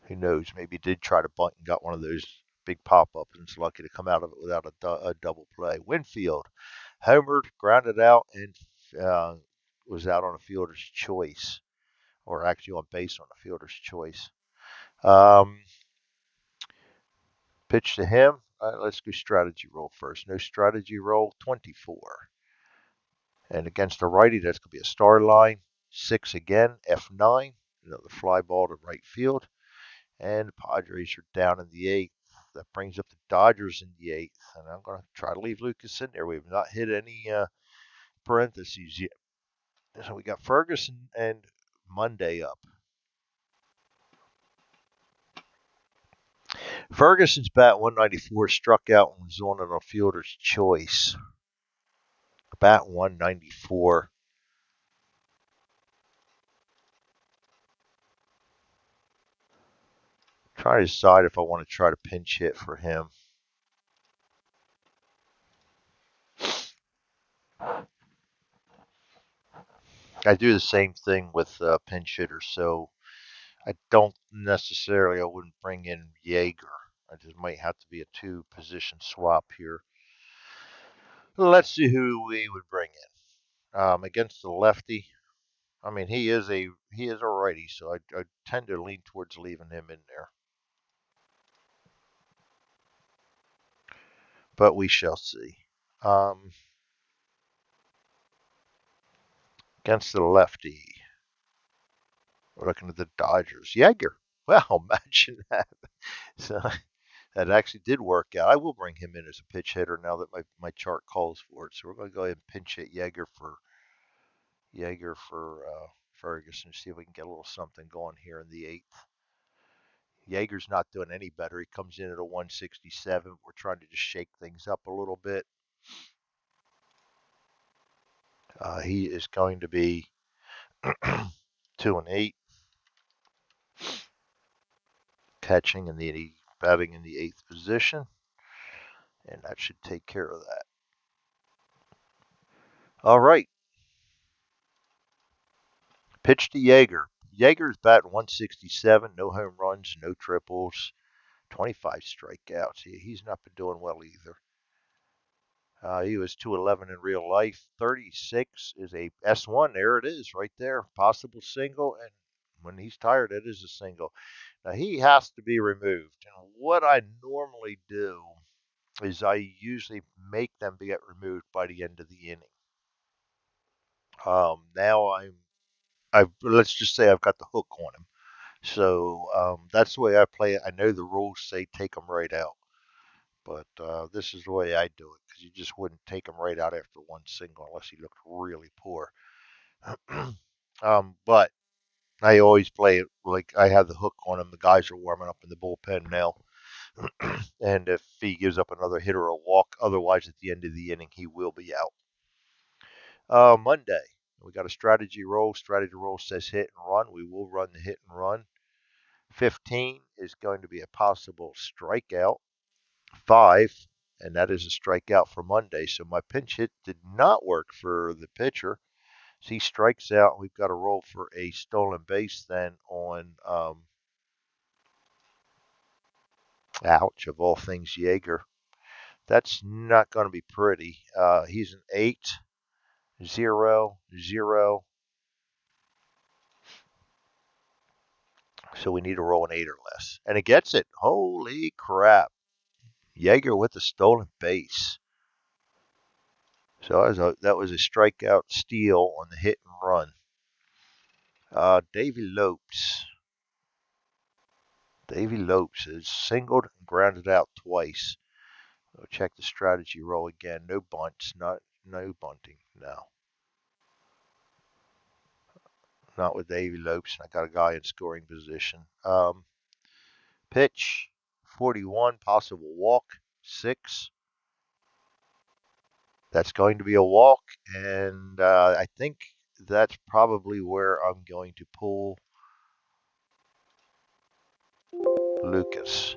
Who knows? Maybe he did try to bunt and got one of those big pop ups and is lucky to come out of it without a double play. Winfield homered, grounded out, and was out on a fielder's choice, or actually on base on a fielder's choice. Um, Pitch to him. Let's go strategy roll first. No strategy roll, 24. And against a righty, that's going to be a star line. 6 again, F9. Another fly ball to right field. And the Padres are down in the 8th. That brings up the Dodgers in the 8th. And I'm going to try to leave Lucas in there. We've not hit any parentheses yet. So we got Ferguson and Monday up. Ferguson's bat 194, struck out and was on a fielder's choice. Bat 194. Trying to decide if I want to try to pinch hit for him. I do the same thing with pinch hitters, so I don't necessarily, I wouldn't bring in Yeager. I just might have to be a 2 position swap here. Let's see who we would bring in. Against the lefty, I mean he is a righty, so I tend to lean towards leaving him in there. But we shall see. Um, Against the lefty, we're looking at the Dodgers. Yeager. Well, imagine that. So that actually did work out. I will bring him in as a pitch hitter now that my chart calls for it. So we're going to go ahead and pinch hit Yeager for Ferguson. See if we can get a little something going here in the 8th. Yeager's not doing any better. He comes in at a 167. We're trying to just shake things up a little bit. He is going to be 2-8. catching in the batting in the eighth position, and that should take care of that. All right, pitch to Yeager. Yeager's batting 167, no home runs, no triples, 25 strikeouts. He's not been doing well either. He was 211 in real life. 36 is a S1. There it is, right there. Possible single, and when he's tired, it is a single. Now he has to be removed. And what I normally do is I usually make them get removed by the end of the inning. Now I've let's just say I've got the hook on him. So that's the way I play it. I know the rules say take them right out, but this is the way I do it because you just wouldn't take him right out after one single unless he looked really poor. But I always play it like I have the hook on him. The guys are warming up in the bullpen now. And if he gives up another hit or a walk, otherwise at the end of the inning, he will be out. Monday, we got a strategy roll. Strategy roll says hit and run. We will run the hit and run. 15 is going to be a possible strikeout. 5, and that is a strikeout for Monday. So my pinch hit did not work for the pitcher. So he strikes out. We've got to roll for a stolen base then on, ouch, of all things, Yeager. That's not going to be pretty. He's an 8, 0, 0. So we need to roll an 8 or less. And it gets it. Holy crap. Yeager with the stolen base. So that was a strikeout steal on the hit and run. Davy Lopes. Davy Lopes is singled and grounded out twice. We'll check the strategy roll again. No bunts, no bunting. No. Not with Davy Lopes. I got a guy in scoring position. Pitch 41, possible walk 6. That's going to be a walk, and I think that's probably where I'm going to pull Lucas.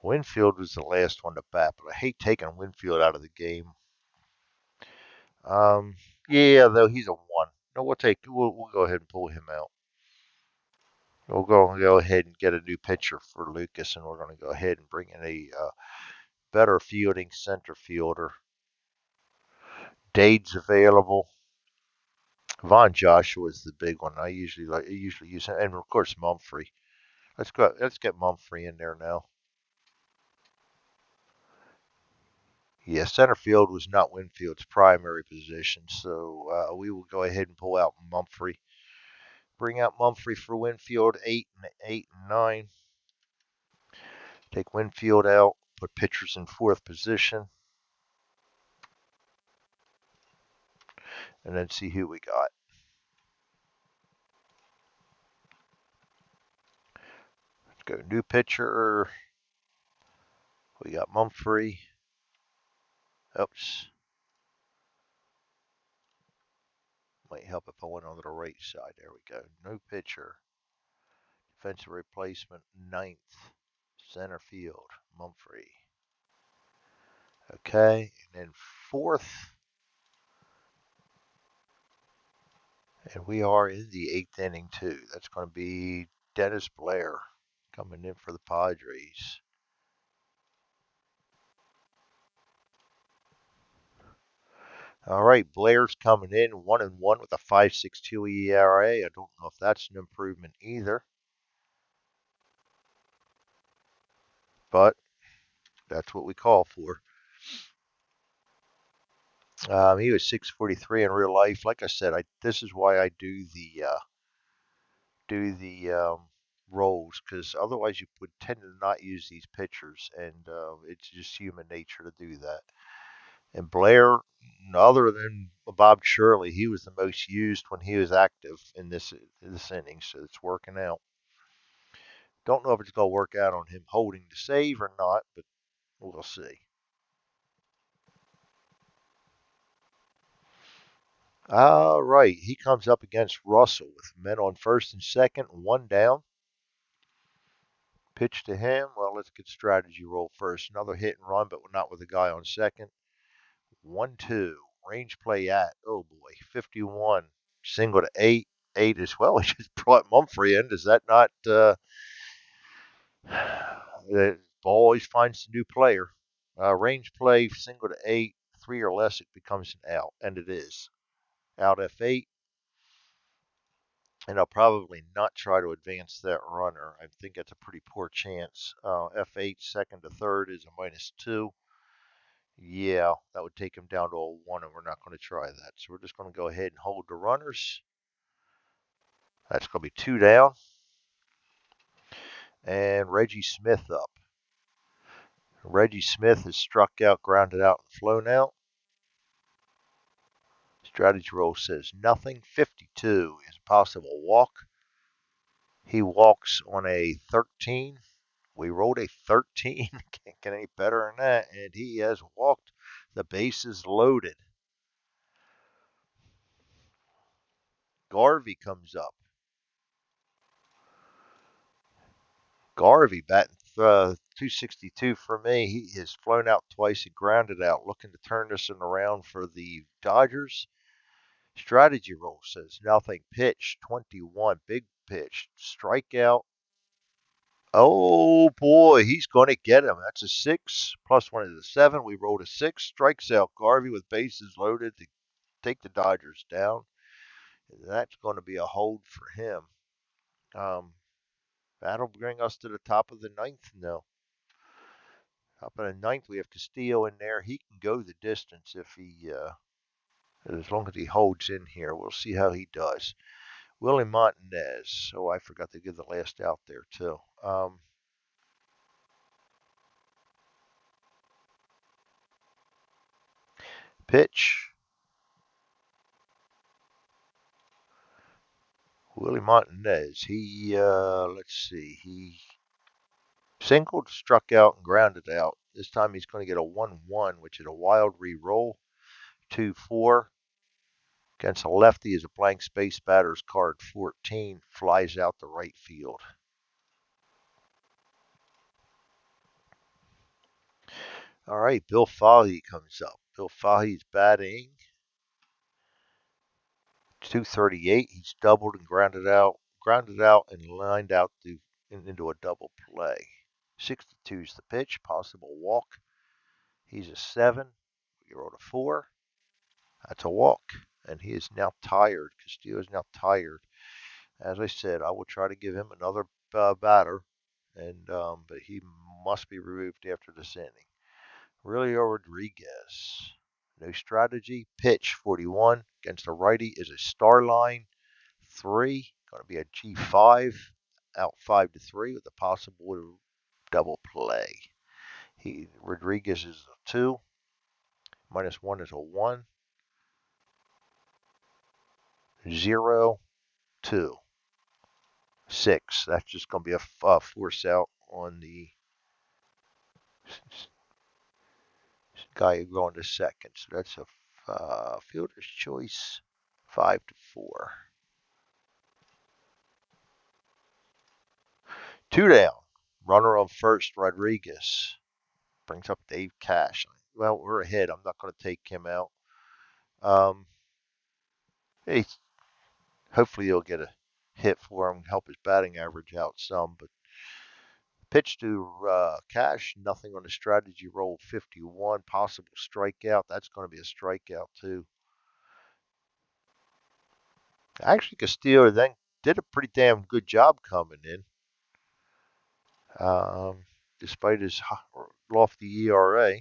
Winfield was the last one to bat, but I hate taking Winfield out of the game. Um, yeah, though he's a 1. No, we'll go ahead and pull him out. We'll go ahead and get a new pitcher for Lucas, and we're going to go ahead and bring in a better fielding center fielder. Dade's available. Von Joshua is the big one. I usually use him, and of course Mumphrey. Let's get Mumphrey in there now. Yeah, center field was not Winfield's primary position, so we will go ahead and pull out Mumphrey. Bring out Mumphrey for Winfield 8 and 9. Take Winfield out. Put pitchers in fourth position, and then see who we got. Let's go new pitcher. We got Mumphrey. Oops. Might help if I went on to the right side. There we go. No pitcher. Defensive replacement, 9th. Center field, Mumphrey. Okay, and then 4th. And we are in the 8th inning, too. That's going to be Dennis Blair coming in for the Padres. All right, Blair's coming in 1-1 with a 5.62 ERA. I don't know if that's an improvement either, but that's what we call for. He was 643 in real life. Like I said, this is why I do the roles, because otherwise you would tend to not use these pitchers, and it's just human nature to do that. And Blair, other than Bob Shirley, he was the most used when he was active in this inning, so it's working out. Don't know if it's going to work out on him holding the save or not, but we'll see. All right, he comes up against Russell with men on first and second, one down. Pitch to him. Well, let's get strategy roll first. Another hit and run, but not with a guy on second. 1-2. Range play at. Oh boy, 51. Single to eight. Eight as well. He just brought Mumphrey in. Does that not? The ball always finds a new player. Range play, single to eight. Three or less, it becomes an out, and it is. Out F8. And I'll probably not try to advance that runner. I think that's a pretty poor chance. F8 second to third is a -2. Yeah, that would take him down to a 1, and we're not going to try that. So we're just going to go ahead and hold the runners. That's going to be 2 down. And Reggie Smith up. Reggie Smith is struck out, grounded out, and flown out. Strategy roll says nothing. 52 is a possible walk. He walks on a 13. We rolled a 13. Can't get any better than that. And he has walked. The bases loaded. Garvey comes up. Garvey batting 262 for me. He has flown out twice and grounded out, looking to turn this one around for the Dodgers. Strategy roll says nothing. Pitch 21. Big pitch. Strikeout. Oh boy, he's going to get him. That's a 6. Plus 1 is a 7. We rolled a 6. Strikes out Garvey with bases loaded to take the Dodgers down. That's going to be a hold for him. Um, that'll bring us to the top of the ninth now. Top of the ninth, we have Castillo in there. He can go the distance if he, as long as he holds in here. We'll see how he does. Willie Montanez. Oh, I forgot to give the last out there too. Pitch. Willie Montanez. Let's see. He singled, struck out, and grounded out. This time he's going to get a 1-1, which is a wild re-roll. 2-4. Against a lefty is a blank space. Batter's card 14. Flies out to right field. All right, Bill Fahey comes up. Bill Fahey's batting 238. He's doubled and grounded out, and lined out into a double play. 62 is the pitch. Possible walk. He's a 7. We rolled a 4. That's a walk, and he is now tired. Castillo is now tired. As I said, I will try to give him another batter, and but he must be removed after this inning. Julio Rodriguez. No strategy. Pitch 41 against a righty is a star line 3. Going to be a G5. Out 5-3 with a possible double play. Rodriguez is a 2. -1 is a 1. 0, 2, 6. That's just going to be a force out on the guy going to second. So that's a fielder's choice. 5-4. 2 down. Runner on first, Rodriguez. Brings up Dave Cash. Well, we're ahead. I'm not going to take him out. Hey, hopefully he'll get a hit for him, help his batting average out some. But pitch to Cash, nothing on the strategy roll. 51, possible strikeout. That's going to be a strikeout too. Actually, Castillo then did a pretty damn good job coming in, despite his lofty ERA.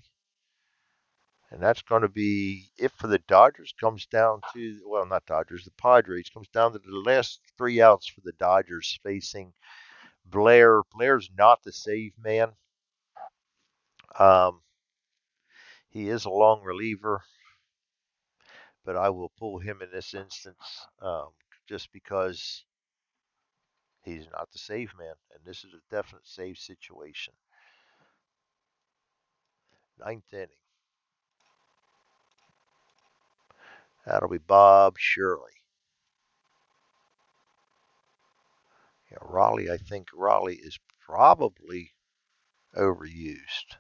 And that's going to be it for the Dodgers. Comes down to, well, not Dodgers, the Padres. Comes down to the last 3 outs for the Dodgers facing Blair. Blair's not the save man. Um, he is a long reliever, but I will pull him in this instance just because he's not the save man. And this is a definite save situation. Ninth inning. That'll be Bob Shirley. Yeah, Raleigh, I think Raleigh is probably overused.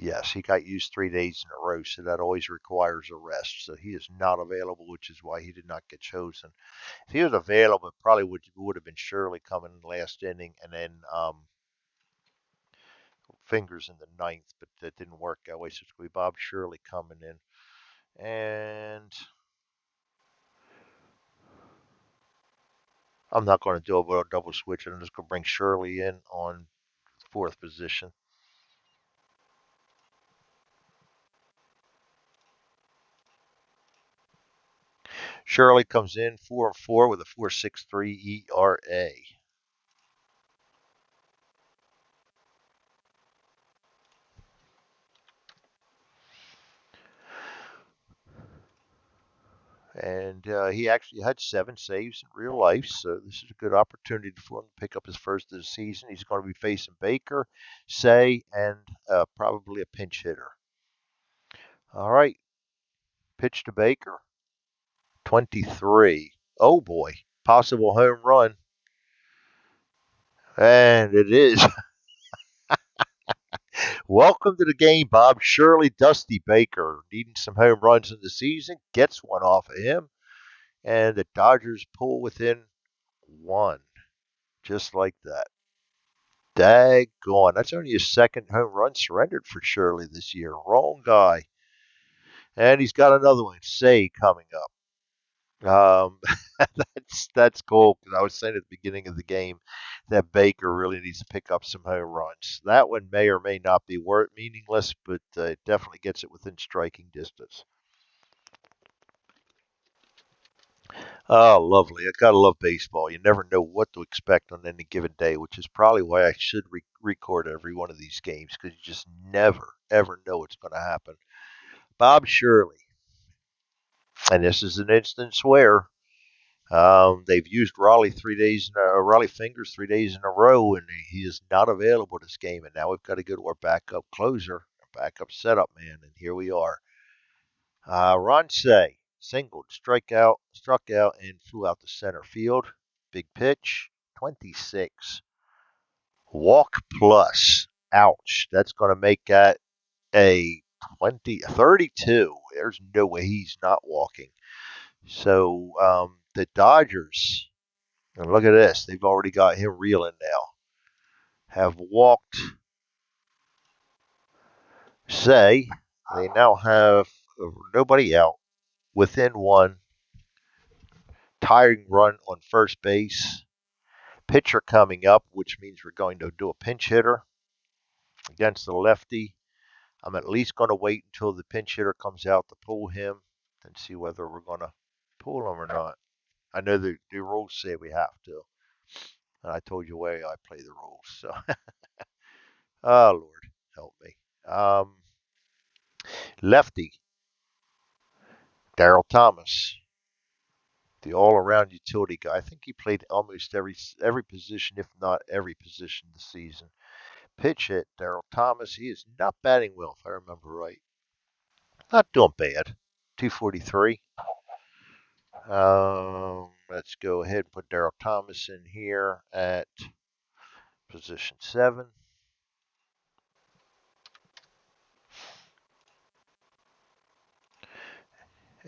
Yes, he got used 3 days in a row, so that always requires a rest. So he is not available, which is why he did not get chosen. If he was available, it probably would have been Shirley coming in the last inning, and then Fingers in the ninth, but that didn't work that way. So it's going to be Bob Shirley coming in, and I'm not going to do a double switch. I'm just going to bring Shirley in on fourth position. Shirley comes in 4-4 with a 4.63 ERA. And he actually had 7 saves in real life, so this is a good opportunity for him to pick up his first of the season. He's going to be facing Baker, Say, and probably a pinch hitter. All right, pitch to Baker. 23. Oh boy, possible home run. And it is. Welcome to the game, Bob Shirley. Dusty Baker needing some home runs in the season. Gets one off of him. And the Dodgers pull within one. Just like that. Daggone. That's only his second home run surrendered for Shirley this year. Wrong guy. And he's got another one, Say, coming up. That's cool because I was saying at the beginning of the game that Baker really needs to pick up some home runs. That one may or may not be worth meaningless, but it definitely gets it within striking distance. Oh, lovely! I gotta love baseball. You never know what to expect on any given day, which is probably why I should record every one of these games because you just never ever know what's going to happen. Bob Shirley, and this is an instance where they've used Raleigh Fingers 3 days in a row, and he is not available this game. And now we've got to go to our backup closer, our backup setup man, and here we are. Ron Say singled, struck out, and flew out to center field. Big pitch, 26. Walk plus. Ouch. That's going to make that a 32. There's no way he's not walking. So the Dodgers, and look at this, they've already got him reeling now, have walked Say. They now have nobody out, within one, tying run on first base. Pitcher coming up, which means we're going to do a pinch hitter against the lefty. I'm at least going to wait until the pinch hitter comes out to pull him and see whether we're going to pull him or not. I know the rules say we have to. And I told you where I play the rules. So, oh, Lord, help me. Lefty, Daryl Thomas, the all-around utility guy. I think he played almost every position, if not every position this season. Pitch hit, Daryl Thomas. He is not batting well, if I remember right. Not doing bad. 243. Let's go ahead and put Daryl Thomas in here at position 7.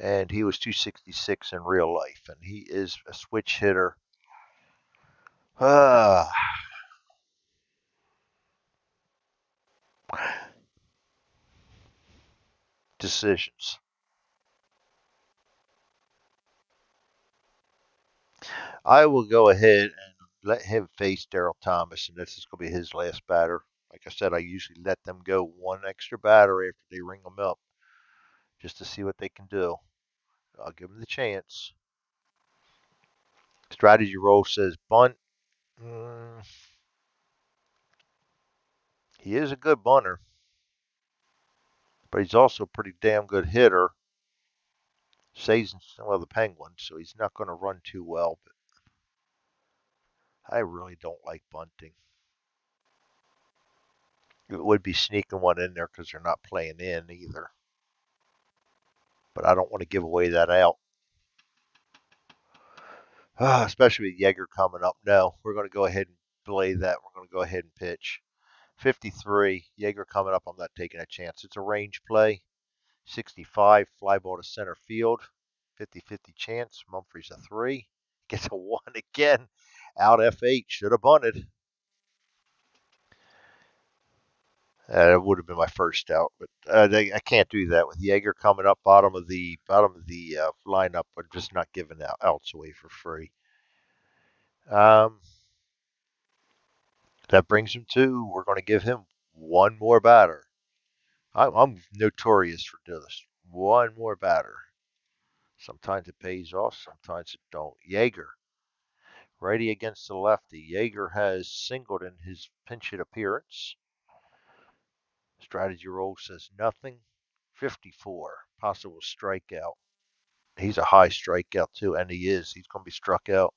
And he was 266 in real life, and he is a switch hitter. Ah, decisions. I will go ahead and let him face Daryl Thomas, and this is going to be his last batter. Like I said, I usually let them go one extra batter after they ring them up just to see what they can do. I'll give him the chance. Strategy roll says bunt. Mm, he is a good bunter, but he's also a pretty damn good hitter. Says well the Penguins, so he's not going to run too well. But I really don't like bunting. It would be sneaking one in there because they're not playing in either. But I don't want to give away that out. Especially with Yeager coming up. No, we're going to go ahead and play that. We're going to go ahead and pitch. 53, Yeager coming up. I'm not taking a chance. It's a range play. 65, fly ball to center field. 50-50 chance. Mumphrey's a 3. Gets a 1 again. Out F8. Should have bunted. It would have been my first out, but I can't do that with Yeager coming up bottom of the lineup. I'm just not giving outs away for free. Um, that brings him to. We're going to give him one more batter. I'm notorious for doing this. One more batter. Sometimes it pays off, sometimes it don't. Yeager, righty against the lefty. Yeager has singled in his pinch hit appearance. Strategy roll says nothing. 54, possible strikeout. He's a high strikeout too, and he is. He's going to be struck out,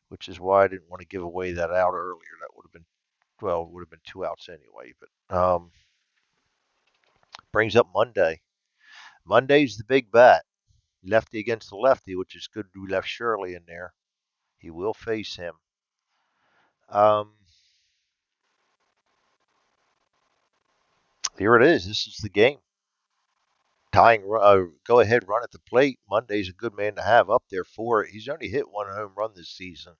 which is why I didn't want to give away that out earlier. That would have been, well, it would have been 2 outs anyway. But brings up Monday. Monday's the big bat. Lefty against the lefty, which is good. We left Shirley in there. He will face him. Um, Here it is. This is the game. Go ahead, run at the plate. Monday's a good man to have up there for it. He's only hit one home run this season,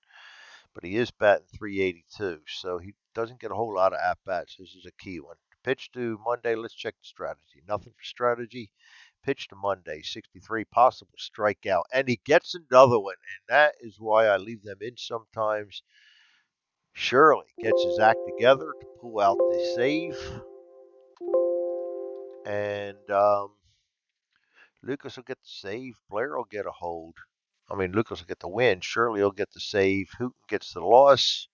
but he is batting 382, so he doesn't get a whole lot of at bats. This is a key one. Pitch to Monday. Let's check the strategy. Nothing for strategy. Pitch to Monday. 63, possible strikeout, and he gets another one, and that is why I leave them in sometimes. Shirley gets his act together to pull out the save, and Lucas will get the save. Blair will get a hold. I mean, Lucas will get the win. Shirley will get the save. Hooten gets the loss.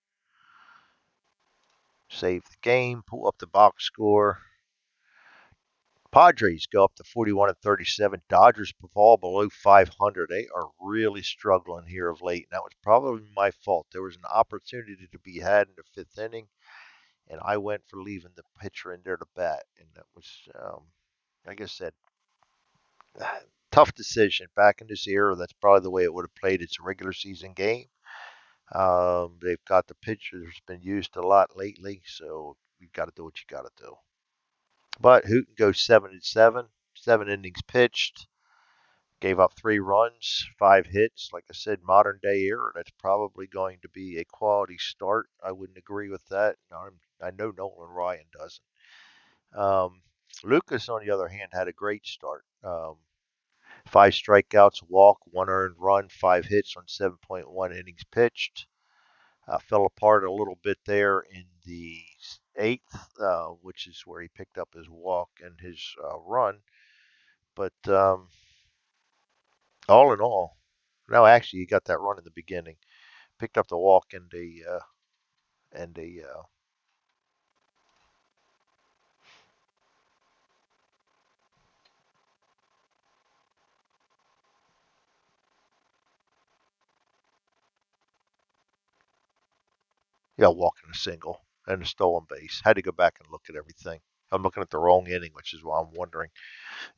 Save the game. Pull up the box score. Padres go up to 41-37. Dodgers fall below 500. They are really struggling here of late, and that was probably my fault. There was an opportunity to be had in the fifth inning, and I went for leaving the pitcher in there to bat, and that was, like I said, tough decision. Back in this era, that's probably the way it would have played. It's a regular season game. They've got the pitcher's been used a lot lately, so you got to do what you got to do. But Hooten goes 7-7, 7 innings pitched, gave up 3 runs, 5 hits. Like I said, modern day era. That's probably going to be a quality start. I wouldn't agree with that. I know Nolan Ryan doesn't. Lucas, on the other hand, had a great start. 5 strikeouts, walk, 1 earned run, 5 hits on 7.1 innings pitched. Fell apart a little bit there in the eighth, which is where he picked up his walk and his run. But all in all, no, actually, he got that run in the beginning. Picked up the walk and yeah, walk and a single and a stolen base. Had to go back and look at everything. I'm looking at the wrong inning, which is why I'm wondering.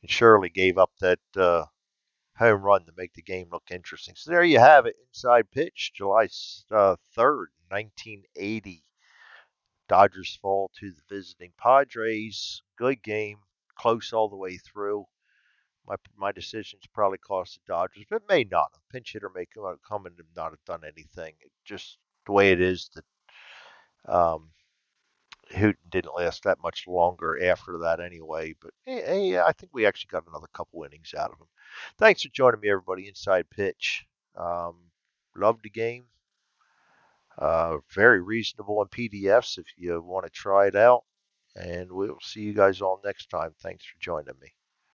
And Shirley gave up that home run to make the game look interesting. So there you have it. Inside pitch, July 3rd, 1980. Dodgers fall to the visiting Padres. Good game, close all the way through. My decisions probably cost the Dodgers, but may not have. Pinch hitter may come and not have done anything. It just the way it is that um, Hooten didn't last that much longer after that anyway. But hey, I think we actually got another couple innings out of him. Thanks for joining me, everybody. Inside pitch. Loved the game. Very reasonable in PDFs if you want to try it out. And we'll see you guys all next time. Thanks for joining me.